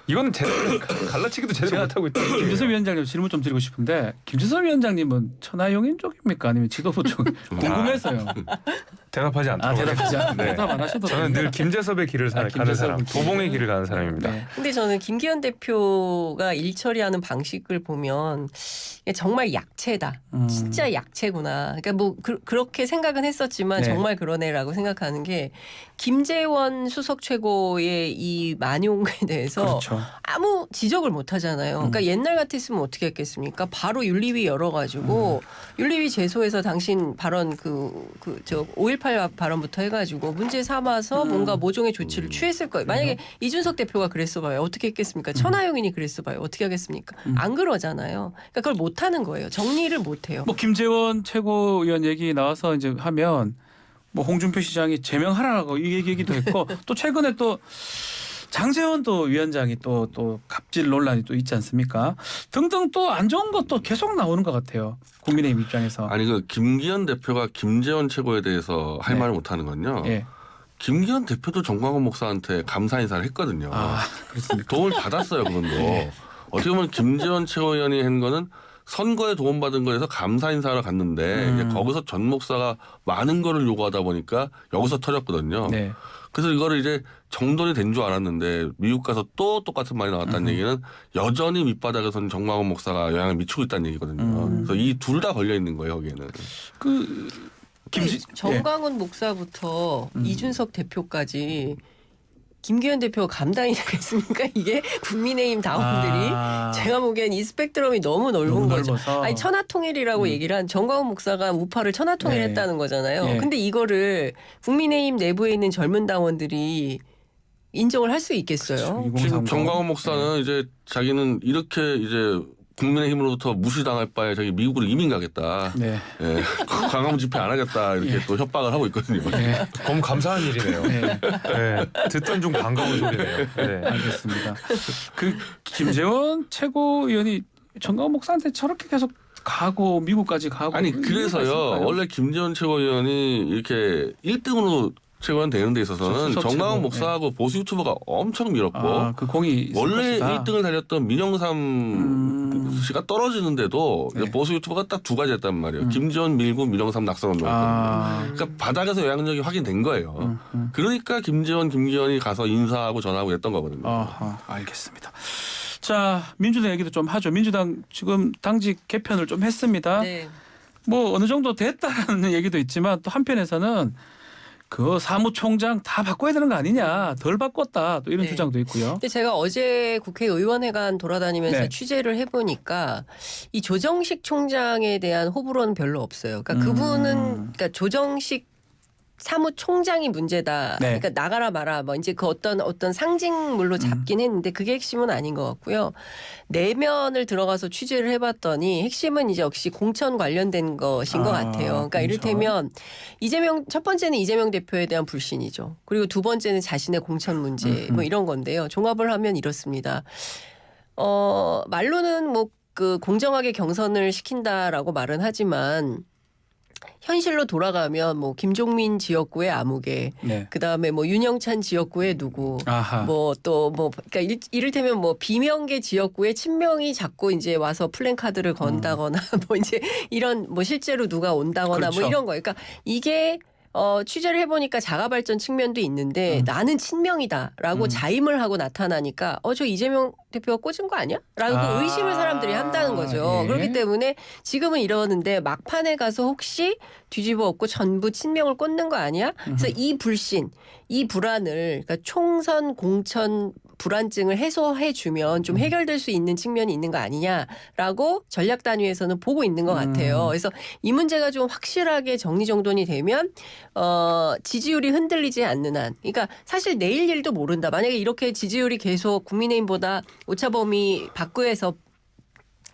이거는 제대로 갈라치기도 제대로 못하고 있다. 김재섭 위원장님 질문 좀 드리고 싶은데 김재섭 위원장님은 천하용인 쪽입니까 아니면 지도부 쪽 궁금해서요. 대답하지 않도록. 대답하지 않. 네. 대답 안 하셔도 저는 늘 김재섭의 길을 가는 사람, 도봉의 길을 가는 사람입니다. 네. 근데 저는 김기현 대표가 일 처리하는 방식을 보면 정말 약체다. 진짜 약체구나. 그러니까 뭐 그렇게 생각은 했었지만 네. 정말 그러네라고 생각하는 게 김재원 수석 최고의 이 만용에 대해서 그렇죠. 아무 지적을 못 하잖아요. 그러니까 옛날 같았으면 어떻게 했겠습니까? 바로 윤리위 열어가지고 윤리위 제소해서 당신 발언 저 5.18 발언부터 해가지고 문제 삼아서 뭔가 모종의 조치를 취했을 거예요. 만약에 이준석 대표가 그랬어봐요. 어떻게 했겠습니까? 천하용인이 그랬어봐요. 어떻게 하겠습니까? 안 그러잖아요. 그러니까 그걸 못 하는 거예요. 정리를 못 해요. 뭐 김재원 최고위원 얘기 나와서 이제 하면 뭐 홍준표 시장이 제명하라고 이 얘기도 했고 또 최근에 또 장제원 또 위원장이 또 갑질 논란이 또 있지 않습니까? 등등 또 안 좋은 것도 계속 나오는 것 같아요. 국민의힘 입장에서. 아니 그 김기현 대표가 김재원 최고에 대해서 할 말을 못 하는 건요. 예. 김기현 대표도 정광훈 목사한테 감사 인사를 했거든요. 그렇습니까? 도움을 받았어요, 그분도. 어떻게 보면 김재원 최고위원이 한 거는 선거에 도움받은 거에서 감사 인사를 갔는데 이제 거기서 전 목사가 많은 거를 요구하다 보니까 여기서 터졌거든요. 네. 그래서 이거를 이제 정돈이 된 줄 알았는데 미국 가서 또 똑같은 말이 나왔다는 얘기는 여전히 밑바닥에서는 정광훈 목사가 영향을 미치고 있다는 얘기거든요. 그래서 이 둘 다 걸려 있는 거예요, 여기에는. 정광훈 목사부터 이준석 대표까지 김기현 대표가 감당이 되겠습니까? 이게 국민의힘 다원들이 제가 보기엔 이 스펙트럼이 너무 넓은 거죠. 아니 천하통일이라고 얘기를 한 정광훈 목사가 우파를 천하통일했다는 거잖아요. 근데 이거를 국민의힘 내부에 있는 젊은 당원들이 인정을 할 수 있겠어요? 지금 정광훈 목사는 이제 자기는 이렇게 이제 국민의힘으로부터 무시당할 바에 자기 미국으로 이민 가겠다. 네. 예, 광화문 집회 안 하겠다 이렇게 또 협박을 하고 있거든요. 네. 너무 감사한 일이네요. 네. 듣던 중 반가운 소리네요. 네. 알겠습니다. 그 김재원 최고위원이 정광훈 목사한테 저렇게 계속 가고 미국까지 가고 아니 그래서요. 원래 김재원 최고위원이 이렇게 1등으로 최고위원 되는 데 있어서는 정광훈 목사하고 보수 유튜버가 엄청 밀었고 그 공이 원래 1등을 달렸던 민영삼 씨가 떨어지는데도 보수 유튜버가 딱 두 가지 했단 말이에요. 김재원 밀고 민영삼 낙선운동했거든요. 그러니까 바닥에서 영향력이 확인된 거예요. 그러니까 김재원, 김기현이 가서 인사하고 전화하고 했던 거거든요. 알겠습니다. 자, 민주당 얘기도 좀 하죠. 민주당 지금 당직 개편을 좀 했습니다. 네. 뭐 어느 정도 됐다는 얘기도 있지만 또 한편에서는 그 사무총장 다 바꿔야 되는 거 아니냐, 덜 바꿨다, 또 이런 주장도 있고요. 근데 제가 어제 국회의원회관 돌아다니면서 취재를 해보니까 이 조정식 총장에 대한 호불호는 별로 없어요. 그러니까 그분은 그러니까 조정식 사무총장이 문제다. 그러니까 나가라 마라. 뭐 이제 그 어떤 상징물로 잡긴 했는데 그게 핵심은 아닌 것 같고요. 내면을 들어가서 취재를 해봤더니 핵심은 이제 역시 공천 관련된 것인 것 같아요. 그러니까 이를테면 첫 번째는 이재명 대표에 대한 불신이죠. 그리고 두 번째는 자신의 공천 문제 뭐 이런 건데요. 종합을 하면 이렇습니다. 말로는 뭐 그 공정하게 경선을 시킨다라고 말은 하지만 현실로 돌아가면 뭐 김종민 지역구의 아무개, 그다음에 뭐 윤영찬 지역구의 누구, 뭐 또 뭐 그러니까 이를테면 뭐 비명계 지역구의 친명이 자꾸 이제 와서 플랜카드를 건다거나 뭐 이제 이런 뭐 실제로 누가 온다거나 뭐 이런 거예요. 그러니까 이게 취재를 해보니까 자가발전 측면도 있는데 나는 친명이다라고 자임을 하고 나타나니까 저 이재명 대표가 꽂은 거 아니야? 라고 의심을 사람들이 한다는 거죠. 그렇기 때문에 지금은 이러는데 막판에 가서 혹시 뒤집어 엎고 전부 친명을 꽂는 거 아니야? 그래서 이 불신, 이 불안을 그러니까 총선 공천 불안증을 해소해 주면 좀 해결될 수 있는 측면이 있는 거 아니냐라고 전략 단위에서는 보고 있는 것 같아요. 그래서 이 문제가 좀 확실하게 정리정돈이 되면 지지율이 흔들리지 않는 한, 그러니까 사실 내일 일도 모른다. 만약에 이렇게 지지율이 계속 국민의힘보다 오차범위 밖에서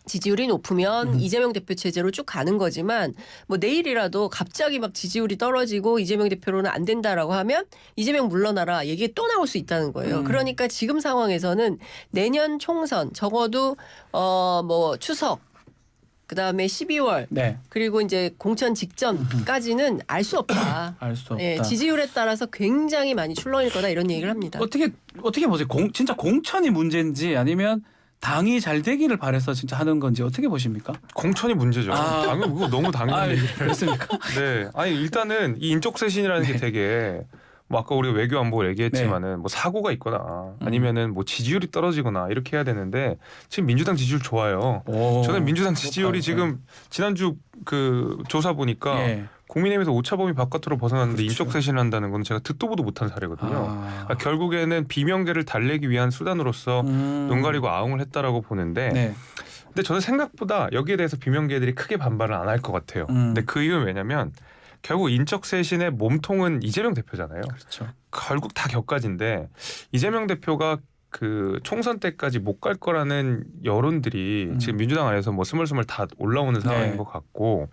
지지율이 높으면 이재명 대표 체제로 쭉 가는 거지만 뭐 내일이라도 갑자기 막 지지율이 떨어지고 이재명 대표로는 안 된다라고 하면 이재명 물러나라 얘기 또 나올 수 있다는 거예요. 그러니까 지금 상황에서는 내년 총선 적어도 뭐 추석 그다음에 12월 그리고 이제 공천 직전까지는 알 수 없다. 알 수 없다. 지지율에 따라서 굉장히 많이 출렁일 거다 이런 얘기를 합니다. 어떻게 보세요? 진짜 공천이 문제인지 아니면 당이 잘 되기를 바래서 진짜 하는 건지 어떻게 보십니까? 공천이 문제죠. 당연히 그거 너무 당연한 얘기를. 그렇습니까? 네, 아니 일단은 이 인적 쇄신이라는 게 되게 뭐 아까 우리가 외교 안보 얘기했지만은 뭐 사고가 있거나 아니면은 뭐 지지율이 떨어지거나 이렇게 해야 되는데 지금 민주당 지지율 좋아요. 저는 민주당 지지율이 지금 지난주 그 조사 보니까 국민의힘에서 오차범위 바깥으로 벗어났는데 인적 쇄신을 한다는 건 제가 듣도 보도 못한 사례거든요. 그러니까 결국에는 비명계를 달래기 위한 수단으로서 눈 가리고 아웅을 했다라고 보는데 근데 저는 생각보다 여기에 대해서 비명계들이 크게 반발을 안 할 것 같아요. 근데 그 이유는 왜냐면 결국 인적 쇄신의 몸통은 이재명 대표잖아요. 그렇죠. 결국 다 격가지인데 이재명 대표가 그 총선 때까지 못 갈 거라는 여론들이 지금 민주당 안에서 뭐 스물스물 다 올라오는 상황인 것 같고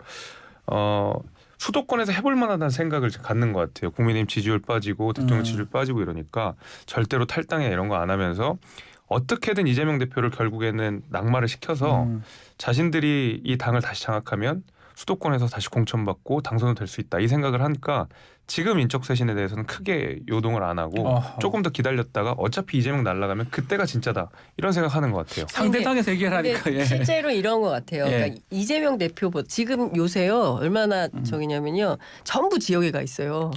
수도권에서 해볼 만하다는 생각을 갖는 것 같아요. 국민의힘 지지율 빠지고 대통령 지지율 빠지고 이러니까 절대로 탈당해 이런 거 안 하면서 어떻게든 이재명 대표를 결국에는 낙마를 시켜서 자신들이 이 당을 다시 장악하면 수도권에서 다시 공천받고 당선될 수 있다. 이 생각을 하니까 지금 인적 쇄신에 대해서는 크게 요동을 안 하고 조금 더 기다렸다가 어차피 이재명 날아가면 그때가 진짜다 이런 생각하는 것 같아요. 상대당에서 해결하니까. 예. 실제로 이런 것 같아요. 예. 그러니까 이재명 대표 지금 요새요 얼마나 저기냐면요 전부 지역에 가 있어요.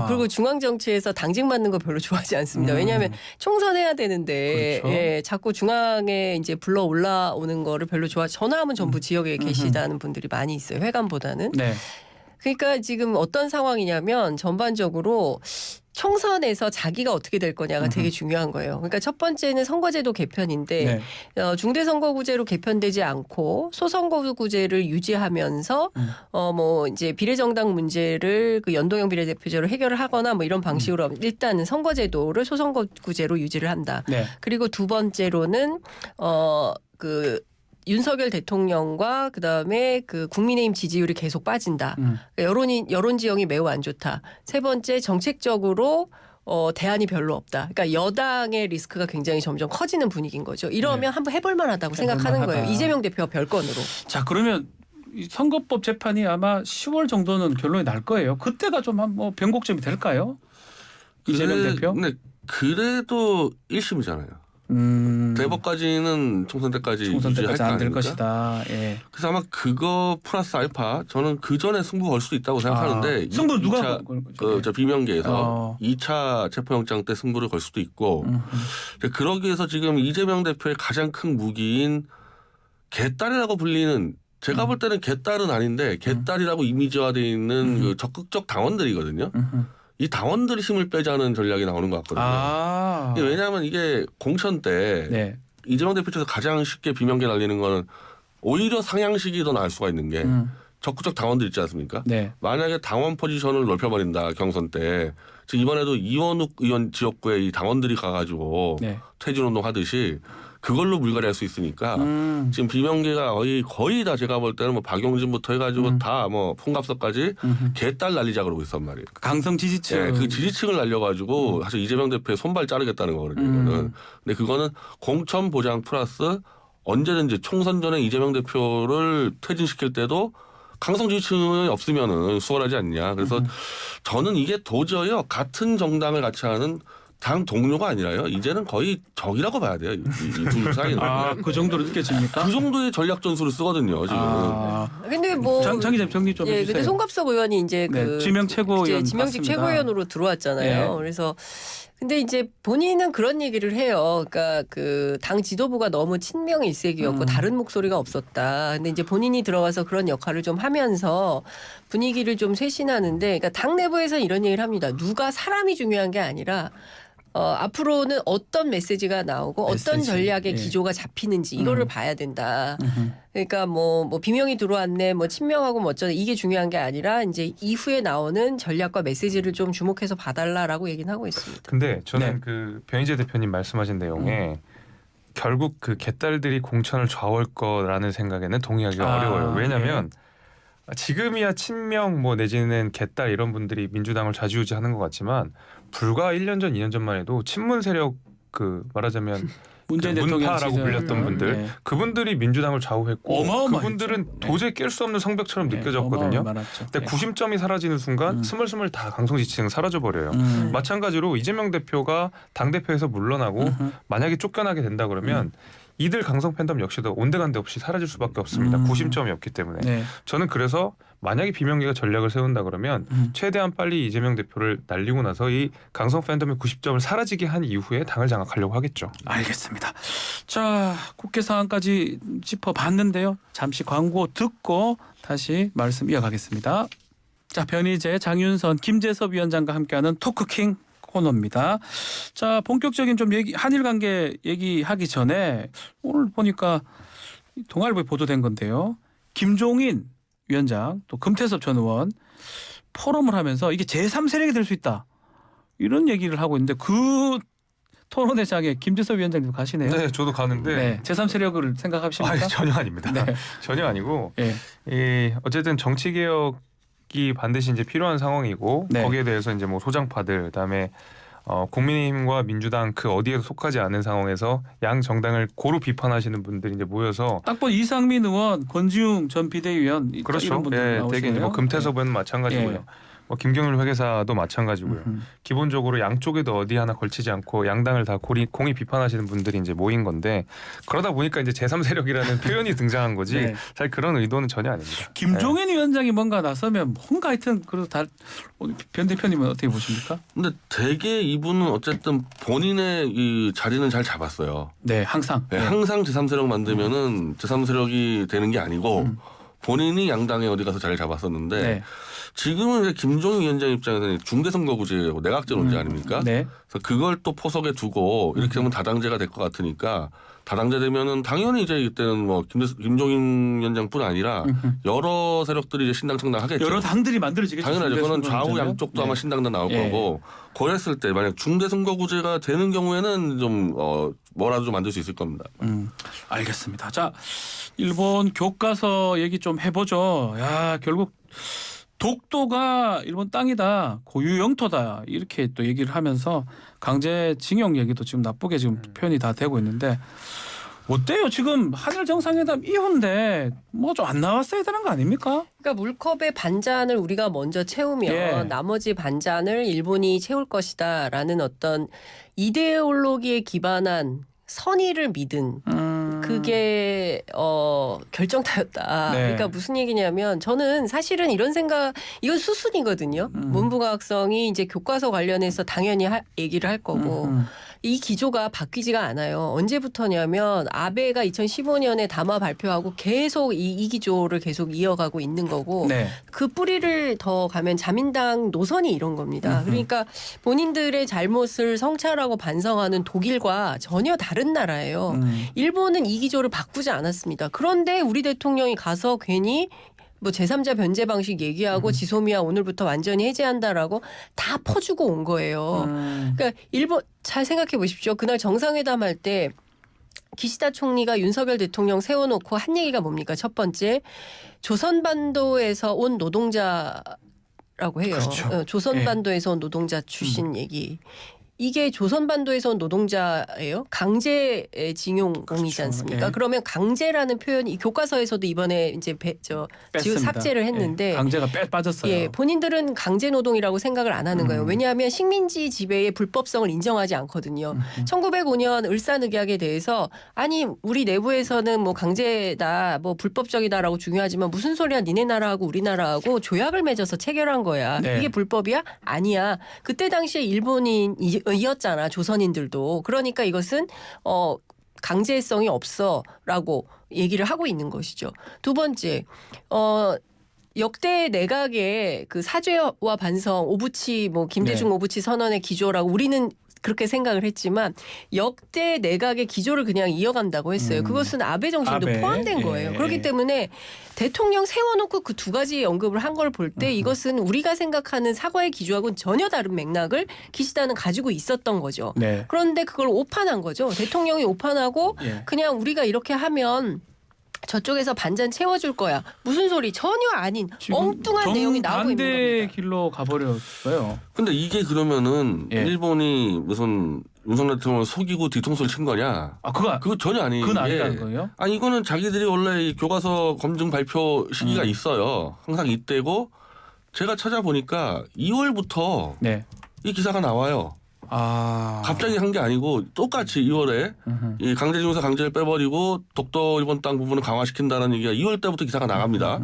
그리고 중앙 정치에서 당직 맡는 거 별로 좋아하지 않습니다. 왜냐하면 총선해야 되는데 그렇죠. 예, 자꾸 중앙에 이제 불러 올라오는 거를 별로 전화하면 전부 지역에 계시다는 분들이 많이 있어요. 회관보다는. 네. 그러니까 지금 어떤 상황이냐면 전반적으로 총선에서 자기가 어떻게 될 거냐가 되게 중요한 거예요. 그러니까 첫 번째는 선거제도 개편인데 중대선거구제로 개편되지 않고 소선거구제를 유지하면서 뭐 이제 비례정당 문제를 그 연동형 비례대표제로 해결을 하거나 뭐 이런 방식으로 일단은 선거제도를 소선거구제로 유지를 한다. 네. 그리고 두 번째로는 그 윤석열 대통령과 그다음에 그 국민의힘 지지율이 계속 빠진다. 그러니까 여론 지형이 매우 안 좋다. 세 번째 정책적으로 대안이 별로 없다. 그러니까 여당의 리스크가 굉장히 점점 커지는 분위기인 거죠. 이러면 한번 해볼 만하다고 생각하는 거예요. 이재명 대표가 별건으로. 자, 그러면 이 선거법 재판이 아마 10월 정도는 결론이 날 거예요. 그때가 좀 뭐 변곡점이 될까요? 이재명 대표? 근데 그래도 1심이잖아요. 대법까지는 총선 때까지 안 될 것이다. 예. 그래서 아마 그거 플러스 알파 저는 그 전에 승부 걸 수도 있다고 생각하는데 승부 누가 걸 거죠? 저 비명계에서 2차 체포영장 때 승부를 걸 수도 있고 그러기 위해서 지금 이재명 대표의 가장 큰 무기인 개딸이라고 불리는 제가 볼 때는 개딸은 아닌데 개딸이라고 이미지화되어 있는 그 적극적 당원들이거든요. 이 당원들의 힘을 빼자는 전략이 나오는 것 같거든요. 왜냐하면 이게 공천 때 이재명 대표 쪽에서 가장 쉽게 비명계 날리는 거는 오히려 상향식이 더 나을 수가 있는 게 적극적 당원들 있지 않습니까? 만약에 당원 포지션을 넓혀버린다 경선 때 지금 이번에도 이원욱 의원 지역구에 이 당원들이 가가지고 퇴진운동 하듯이 그걸로 물갈이할 수 있으니까 지금 비명계가 거의 다 제가 볼 때는 뭐 박용진부터 해가지고 다 뭐 송갑석까지 개딸 날리자 그러고 있단 말이에요. 강성 지지층. 네, 그 지지층을 날려가지고 사실 이재명 대표의 손발 자르겠다는 거거든요. 이거는. 근데 그거는 공천 보장 플러스 언제든지 총선 전에 이재명 대표를 퇴진시킬 때도 강성 지지층이 없으면은 수월하지 않냐. 그래서 저는 이게 도저히요 같은 정당을 같이 하는 당 동료가 아니라요. 이제는 거의 적이라고 봐야 돼요. 이 두 사이는. 그 정도로 느껴집니까? 그 정도의 전략 전술을 쓰거든요. 지금. 근데 뭐 장 기자 정리 좀 해주세요. 근데 송갑석 의원이 이제 그 지명 최고위원 지명직 최고위원으로 들어왔잖아요. 그래서 근데 이제 본인은 그런 얘기를 해요. 그러니까 그 당 지도부가 너무 친명 일색이었고 다른 목소리가 없었다. 근데 이제 본인이 들어와서 그런 역할을 좀 하면서 분위기를 좀 쇄신하는데, 그러니까 당 내부에서 이런 얘기를 합니다. 누가 사람이 중요한 게 아니라 앞으로는 어떤 메시지가 나오고 어떤 전략의 기조가 잡히는지 이거를 봐야 된다. 그러니까 뭐 비명이 들어왔네, 뭐 친명하고 뭐 어쩌네 이게 중요한 게 아니라 이제 이후에 나오는 전략과 메시지를 좀 주목해서 봐달라라고 얘기는 하고 있습니다. 근데 저는 그 변희재 대표님 말씀하신 내용에 결국 그 개딸들이 공천을 좌우할 거라는 생각에는 동의하기가 어려워요. 왜냐하면 지금이야 친명 뭐 내지는 개딸 이런 분들이 민주당을 좌지우지하는 것 같지만 불과 1년 전, 2년 전만 해도 친문 세력 그 말하자면 문재인 대통령 문파라고 불렸던 분들 그분들이 민주당을 좌우했고 그분들은 도저히 깰 수 없는 성벽처럼 느껴졌거든요. 근데 구심점이 사라지는 순간 스물스물 다 강성 지지층 사라져 버려요. 마찬가지로 이재명 대표가 당대표에서 물러나고 만약에 쫓겨나게 된다 그러면 이들 강성 팬덤 역시도 온데간데 없이 사라질 수밖에 없습니다. 구심점이 없기 때문에. 저는 그래서 만약에 비명계가 전략을 세운다 그러면 최대한 빨리 이재명 대표를 날리고 나서 이 강성 팬덤의 90점을 사라지게 한 이후에 당을 장악하려고 하겠죠. 알겠습니다. 자, 국회 상황까지 짚어봤는데요. 잠시 광고 듣고 다시 말씀 이어가겠습니다. 자, 변희재, 장윤선, 김재섭 위원장과 함께하는 토크킹 코너입니다. 자, 본격적인 좀 한일 관계 얘기하기 전에 오늘 보니까 동아일보에 보도된 건데요. 김종인 위원장 또 금태섭 전 의원 포럼을 하면서 이게 제3세력이 될 수 있다. 이런 얘기를 하고 있는데 그 토론회장에 김재섭 위원장님 가시네요. 네, 저도 가는데 제3세력을 생각하십니까? 전혀 아닙니다. 전혀 아니고 어쨌든 정치개혁 이 반드시 이제 필요한 상황이고 거기에 대해서 이제 뭐 소장파들 그다음에 국민의힘과 민주당 그 어디에도 속하지 않은 상황에서 양 정당을 고루 비판하시는 분들이 이제 모여서 딱 보니 이상민 의원, 권지웅 전 비대위원 그렇죠. 이런 분들 나오시네요. 되게 뭐 금태섭 의원 마찬가지고요. 김경률 회계사도 마찬가지고요. 기본적으로 양쪽에도 어디 하나 걸치지 않고 양당을 다 공히 비판하시는 분들이 이제 모인 건데 그러다 보니까 이제 제3세력이라는 표현이 등장한 거지 네. 사실 그런 의도는 전혀 아닙니다. 김종인 위원장이 뭔가 나서면 뭔가 하여튼 그래도 변 대표님은 어떻게 보십니까? 근데 되게 이분은 어쨌든 본인의 이 자리는 잘 잡았어요. 네, 항상. 네, 항상 제3세력 만들면은 제3세력이 되는 게 아니고 본인이 양당에 어디 가서 자리를 잡았었는데 네. 지금은 이제 김종인 위원장 입장에서는 중대선거구제고 내각제 논제 아닙니까? 네. 그래서 그걸 또 포석에 두고 이렇게 하면 다당제가 될 것 같으니까 다당제 되면은 당연히 이제 이때는 뭐 김종인 위원장뿐 아니라 여러 세력들이 이제 신당 창당하겠죠. 여러 당들이 만들어지겠죠. 당연하죠. 그거는 좌우 양쪽도 네. 아마 신당도 나올 예. 거고 그랬을 때 만약 중대선거구제가 되는 경우에는 좀 뭐라도 좀 만들 수 있을 겁니다. 알겠습니다. 자, 일본 교과서 얘기 좀 해보죠. 야, 결국 독도가 일본 땅이다, 고유 영토다 이렇게 또 얘기를 하면서 강제징용 얘기도 지금 나쁘게 지금 표현이 다 되고 있는데 어때요? 지금 한일 정상회담 이후인데 뭐 좀 안 나왔어야 되는 거 아닙니까? 그러니까 물컵의 반잔을 우리가 먼저 채우면 예. 나머지 반잔을 일본이 채울 것이다라는 어떤 이데올로기에 기반한 선의를 믿은 그게 결정타였다. 네. 그러니까 무슨 얘기냐면 저는 사실은 이런 생각 이건 수순이거든요. 문부과학성이 이제 교과서 관련해서 당연히 얘기를 할 거고 이 기조가 바뀌지가 않아요. 언제부터냐면 아베가 2015년에 담화 발표하고 계속 이 기조를 계속 이어가고 있는 거고 네. 그 뿌리를 더 가면 자민당 노선이 이런 겁니다. 그러니까 본인들의 잘못을 성찰하고 반성하는 독일과 전혀 다른 나라예요. 일본은 이 기조를 바꾸지 않았습니다. 그런데 우리 대통령이 가서 괜히 뭐 제3자 변제 방식 얘기하고 지소미아 오늘부터 완전히 해제한다라고 다 퍼주고 온 거예요. 그러니까 일본 잘 생각해 보십시오. 그날 정상회담 할 때 기시다 총리가 윤석열 대통령 세워놓고 한 얘기가 뭡니까? 첫 번째 조선반도에서 온 노동자라고 해요. 그렇죠. 조선반도에서 온 노동자 출신 얘기. 이게 조선반도에서 온 노동자예요. 강제징용공이지 그렇죠. 않습니까? 예. 그러면 강제라는 표현이 교과서에서도 이번에 이제 삭제를 했는데 예. 강제가 빠졌어요. 예, 본인들은 강제 노동이라고 생각을 안 하는 거예요. 왜냐하면 식민지 지배의 불법성을 인정하지 않거든요. 1905년 을사늑약에 대해서 아니 우리 내부에서는 뭐 강제다, 뭐 불법적이다라고 중요하지만 무슨 소리야? 니네 나라하고 우리나라하고 조약을 맺어서 체결한 거야. 네. 이게 불법이야? 아니야. 그때 당시에 일본인이었잖아. 조선인들도. 그러니까 이것은 강제성이 없어라고 얘기를 하고 있는 것이죠. 두 번째, 역대 내각의 그 사죄와 반성, 오부치 뭐 김대중 네. 오부치 선언의 기조라고 우리는 그렇게 생각을 했지만 역대 내각의 기조를 그냥 이어간다고 했어요. 그것은 아베 정신도 아베. 포함된 예. 거예요. 그렇기 때문에 대통령 세워놓고 그 두 가지 언급을 한 걸 볼 때 이것은 우리가 생각하는 사과의 기조하고는 전혀 다른 맥락을 기시다는 가지고 있었던 거죠. 네. 그런데 그걸 오판한 거죠. 대통령이 오판하고 예. 그냥 우리가 이렇게 하면 저쪽에서 반잔 채워줄 거야. 무슨 소리? 전혀 아닌 엉뚱한 내용이 나오고 있는 정반대 겁니다. 길로 가버렸어요. 근데 이게 그러면은 예. 일본이 무슨 윤석열 대통령을 속이고 뒤통수를 친 거냐? 아, 그거 전혀 아니에요. 그건 아니라는 거예요? 아니 이거는 자기들이 원래 이 교과서 검증 발표 시기가 있어요. 항상 이때고 제가 찾아보니까 2월부터 네. 이 기사가 나와요. 아. 갑자기 한 게 아니고 똑같이 2월에 이 강제징용서 강제를 빼버리고 독도 일본 땅 부분을 강화시킨다는 얘기가 2월 때부터 기사가 나갑니다.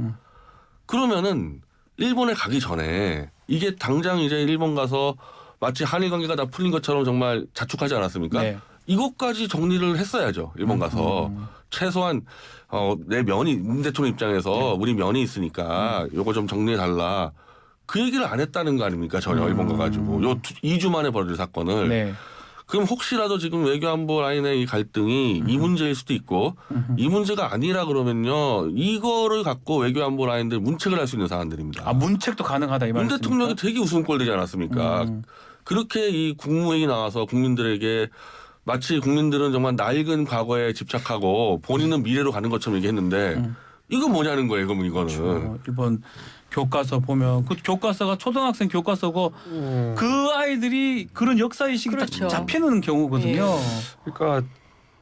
그러면은 일본에 가기 전에 이게 당장 이제 일본 가서 마치 한일 관계가 다 풀린 것처럼 정말 자축하지 않았습니까? 네. 이것까지 정리를 했어야죠. 일본 가서 최소한 내 면이 문 대통령 입장에서 우리 면이 있으니까 요거 좀 정리해 달라. 그 얘기를 안 했다는 거 아닙니까? 전혀 일본 가가지고 요 2주 만에 벌어질 사건을. 네. 그럼 혹시라도 지금 외교안보 라인의 이 갈등이 이 문제일 수도 있고 이 문제가 아니라 그러면요 이거를 갖고 외교안보 라인들 문책을 할 수 있는 사안들입니다. 아, 문책도 가능하다 이 문 말입니까? 대통령이 되게 웃음꼴 되지 않았습니까? 그렇게 이 국무회의 나와서 국민들에게 마치 국민들은 정말 낡은 과거에 집착하고 본인은 미래로 가는 것처럼 얘기했는데 이건 뭐냐는 거예요. 그럼 이거는. 일본 교과서 보면 그 교과서가 초등학생 교과서고 그 아이들이 그런 역사의식이 그렇죠. 딱 잡히는 경우거든요. 그러니까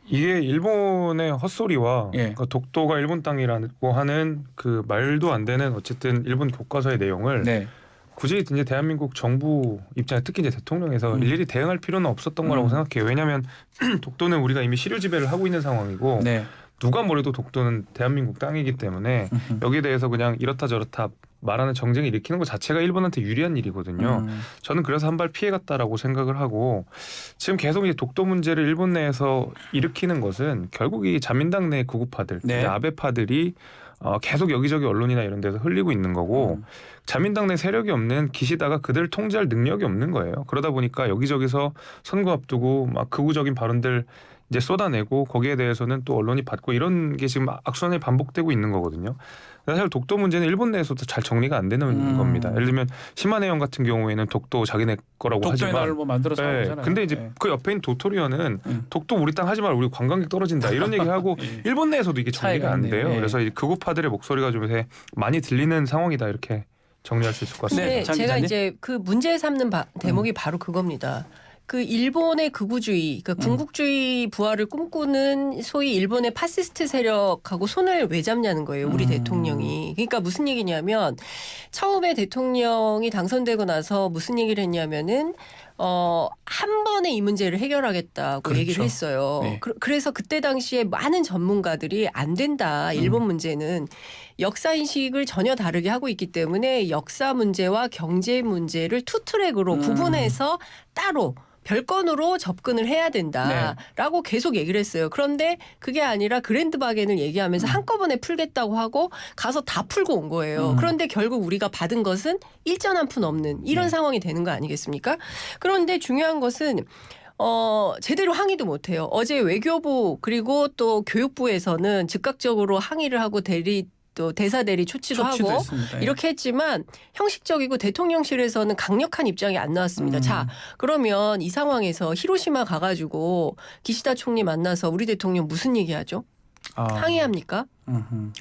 이게 일본의 헛소리와 예. 그러니까 독도가 일본 땅이라고 하는 그 말도 안 되는 어쨌든 일본 교과서의 내용을 네. 굳이 이제 대한민국 정부 입장에 특히 이제 대통령에서 일일이 대응할 필요는 없었던 거라고 생각해요. 왜냐하면 독도는 우리가 이미 시류 지배를 하고 있는 상황이고 네. 누가 뭐래도 독도는 대한민국 땅이기 때문에 여기에 대해서 그냥 이렇다 저렇다 말하는 정쟁을 일으키는 것 자체가 일본한테 유리한 일이거든요. 저는 그래서 한 발 피해갔다라고 생각을 하고 지금 계속 이제 독도 문제를 일본 내에서 일으키는 것은 결국 이 자민당 내 구구파들, 네. 아베파들이 계속 여기저기 언론이나 이런 데서 흘리고 있는 거고 자민당 내 세력이 없는 기시다가 그들을 통제할 능력이 없는 거예요. 그러다 보니까 여기저기서 선거 앞두고 막 극우적인 발언들 이제 쏟아내고 거기에 대해서는 또 언론이 받고 이런 게 지금 악순환이 반복되고 있는 거거든요. 사실 독도 문제는 일본 내에서도 잘 정리가 안 되는 겁니다. 예를 들면 시마네현 같은 경우에는 독도 자기네 거라고 독도의 하지만 날을 뭐 만들어서 네, 하잖아요. 근데 이제 네. 그 옆에 있는 도토리언은 독도 우리 땅 하지 말 우리 관광객 떨어진다 이런 얘기하고 예. 일본 내에서도 이게 정리가 안 돼요. 예. 그래서 이 극우파들의 목소리가 좀 요새 많이 들리는 상황이다 이렇게 정리할 수 있을 것 같습니다. 근데 장 제가 기자님? 이제 그 문제 삼는 대목이 바로 그겁니다. 그 일본의 극우주의, 그 군국주의 부활을 꿈꾸는 소위 일본의 파시스트 세력하고 손을 왜 잡냐는 거예요. 우리 대통령이. 그러니까 무슨 얘기냐면 처음에 대통령이 당선되고 나서 무슨 얘기를 했냐면은 한 번에 이 문제를 해결하겠다고 그렇죠. 얘기를 했어요. 네. 그래서 그때 당시에 많은 전문가들이 안 된다. 일본 문제는 역사 인식을 전혀 다르게 하고 있기 때문에 역사 문제와 경제 문제를 투 트랙으로 구분해서 따로 별건으로 접근을 해야 된다라고 계속 얘기를 했어요. 그런데 그게 아니라 그랜드 바겐을 얘기하면서 한꺼번에 풀겠다고 하고 가서 다 풀고 온 거예요. 그런데 결국 우리가 받은 것은 일전 한 푼 없는 이런 상황이 되는 거 아니겠습니까? 그런데 중요한 것은 제대로 항의도 못해요. 어제 외교부 그리고 또 교육부에서는 즉각적으로 항의를 하고 또 대사 대리 조치도 하고 했습니다. 예. 이렇게 했지만 형식적이고 대통령실에서는 강력한 입장이 안 나왔습니다. 자, 그러면 이 상황에서 히로시마 가가지고 기시다 총리 만나서 우리 대통령 무슨 얘기하죠? 항의합니까?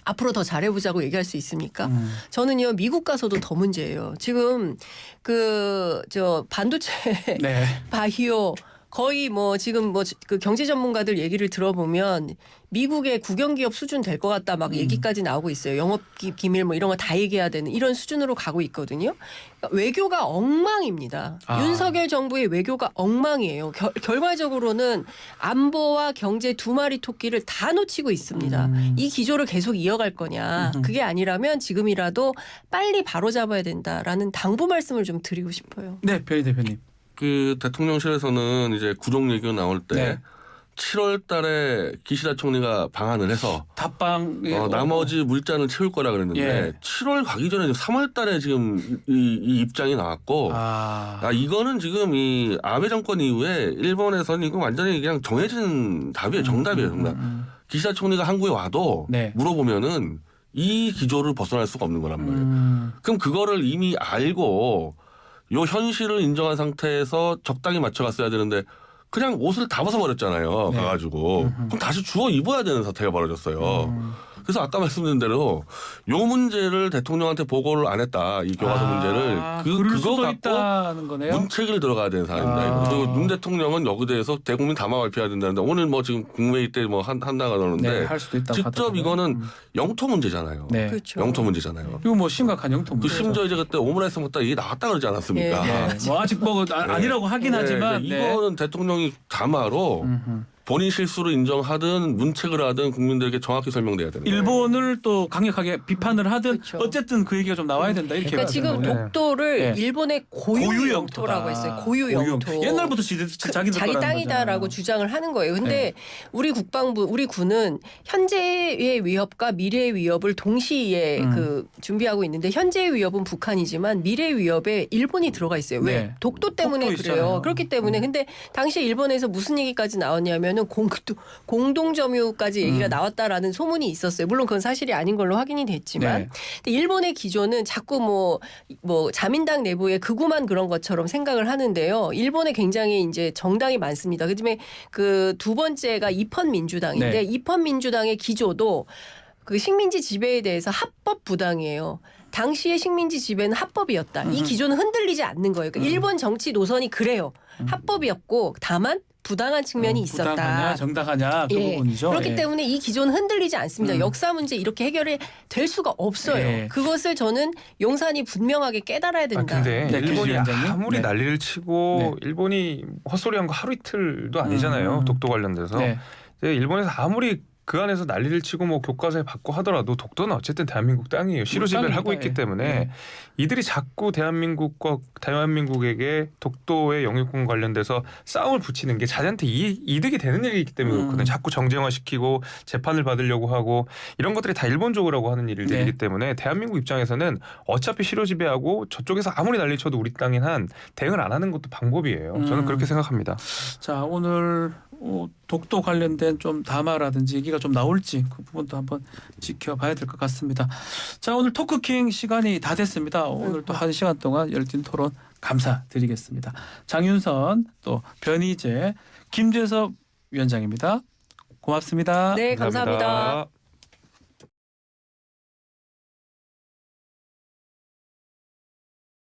앞으로 더 잘해보자고 얘기할 수 있습니까? 저는요 미국 가서도 더 문제예요. 지금 반도체 네. 바이오 거의 뭐 지금 뭐 그 경제 전문가들 얘기를 들어보면 미국의 국영기업 수준 될 것 같다 막 얘기까지 나오고 있어요. 영업 기밀 뭐 이런 거 다 얘기해야 되는 이런 수준으로 가고 있거든요. 그러니까 외교가 엉망입니다. 윤석열 정부의 외교가 엉망이에요. 결과적으로는 안보와 경제 두 마리 토끼를 다 놓치고 있습니다. 이 기조를 계속 이어갈 거냐. 그게 아니라면 지금이라도 빨리 바로잡아야 된다라는 당부 말씀을 좀 드리고 싶어요. 네, 변희 대표님. 그 대통령실에서는 이제 구속 얘기가 나올 때 네. 7월 달에 기시다 총리가 방한을 해서 답방 나머지 물잔을 채울 거라 그랬는데 예. 7월 가기 전에 3월 달에 지금 이 입장이 나왔고 이거는 지금 이 아베 정권 이후에 일본에서는 이거 완전히 그냥 정해진 답이에요. 정답이에요. 정답. 기시다 총리가 한국에 와도 네. 물어보면은 이 기조를 벗어날 수가 없는 거란 말이에요. 그럼 그거를 이미 알고 요 현실을 인정한 상태에서 적당히 맞춰갔어야 되는데 그냥 옷을 다 벗어버렸잖아요. 네. 가가지고 그럼 다시 주워 입어야 되는 사태가 벌어졌어요. 그래서 아까 말씀드린 대로 요 문제를 대통령한테 보고를 안 했다. 이 교과서 문제를 그럴 수도 그거 갖고 있다는 거네요. 문책을 들어가야 되는 사람입니다. 그리고 문대통령은 여기에 대해서 대국민 담화 발표해야 된다는데 오늘 뭐 지금 국무회의 때 뭐 한다가 그러는데 네, 할 수도 있다고 직접 하더라고요. 이거는 영토 문제잖아요. 네. 그렇죠. 영토 문제잖아요. 이거 뭐 심각한 영토 그 문제죠. 심지어 이제 그때 오므라이스 먹다 이게 나왔다 그러지 않았습니까? 네. 뭐 아직 뭐 아니라고 하긴 네, 하지만 그러니까 이거는 대통령이 담화로 본인 실수를 인정하든 문책을 하든 국민들에게 정확히 설명돼야 됩니다. 일본을 또 강력하게 비판을 하든 그렇죠. 어쨌든 그 얘기가 좀 나와야 된다 이렇게. 그러니까 지금 얘기하잖아요. 독도를 네. 일본의 고유 고유 영토라고 영토다. 했어요. 고유 영토. 옛날부터 자기들 자기 거라는 땅이다라고 거잖아요. 주장을 하는 거예요. 근데 네. 우리 국방부, 우리 군은 현재의 위협과 미래의 위협을 동시에 그 준비하고 있는데 현재의 위협은 북한이지만 미래의 위협에 일본이 들어가 있어요. 왜? 네. 독도 때문에 독도 그래요. 있잖아요. 그렇기 때문에 근데 당시에 일본에서 무슨 얘기까지 나왔냐면은 공동점유까지 얘기가 나왔다라는 소문이 있었어요. 물론 그건 사실이 아닌 걸로 확인이 됐지만 네. 근데 일본의 기조는 자꾸 뭐 자민당 내부에 극우만 그런 것처럼 생각을 하는데요. 일본에 굉장히 이제 정당이 많습니다. 그다음에 그 두 번째가 이펀 민주당인데 네. 이펀 민주당의 기조도 그 식민지 지배에 대해서 합법 부당이에요. 당시의 식민지 지배는 합법이었다. 이 기조는 흔들리지 않는 거예요. 그러니까 일본 정치 노선이 그래요. 합법이었고 다만 부당한 측면이 있었다. 부당하냐 정당하냐 그 부분이죠. 그렇기 때문에 이 기조는 흔들리지 않습니다. 역사 문제 이렇게 해결이 될 수가 없어요. 그것을 저는 용산이 분명하게 깨달아야 된다. 근데 일본이 아무리 난리를 치고 네. 일본이 헛소리한 거 하루 이틀도 아니잖아요. 독도 관련돼서. 일본에서 아무리 그 안에서 난리를 치고 뭐 교과서에 받고 하더라도 독도는 어쨌든 대한민국 땅이에요. 시로지배를 하고 있기 때문에 이들이 자꾸 대한민국에게 독도의 영유권 관련돼서 싸움을 붙이는 게 자기한테 이득이 되는 일이기 때문에 그렇거든요. 자꾸 정쟁화시키고 재판을 받으려고 하고 이런 것들이 다 일본적으로 하는 일들이기 때문에 대한민국 입장에서는 어차피 시로지배하고 저쪽에서 아무리 난리 쳐도 우리 땅인 한 대응을 안 하는 것도 방법이에요. 저는 그렇게 생각합니다. 자, 오늘 독도 관련된 좀 담화라든지 얘기가 좀 나올지 그 부분도 한번 지켜봐야 될 것 같습니다. 자, 오늘 토크킹 시간이 다 됐습니다. 오늘 또 1시간 동안 열띤 토론 감사드리겠습니다. 장윤선 또 변희재 김재섭 위원장입니다. 고맙습니다. 네, 감사합니다.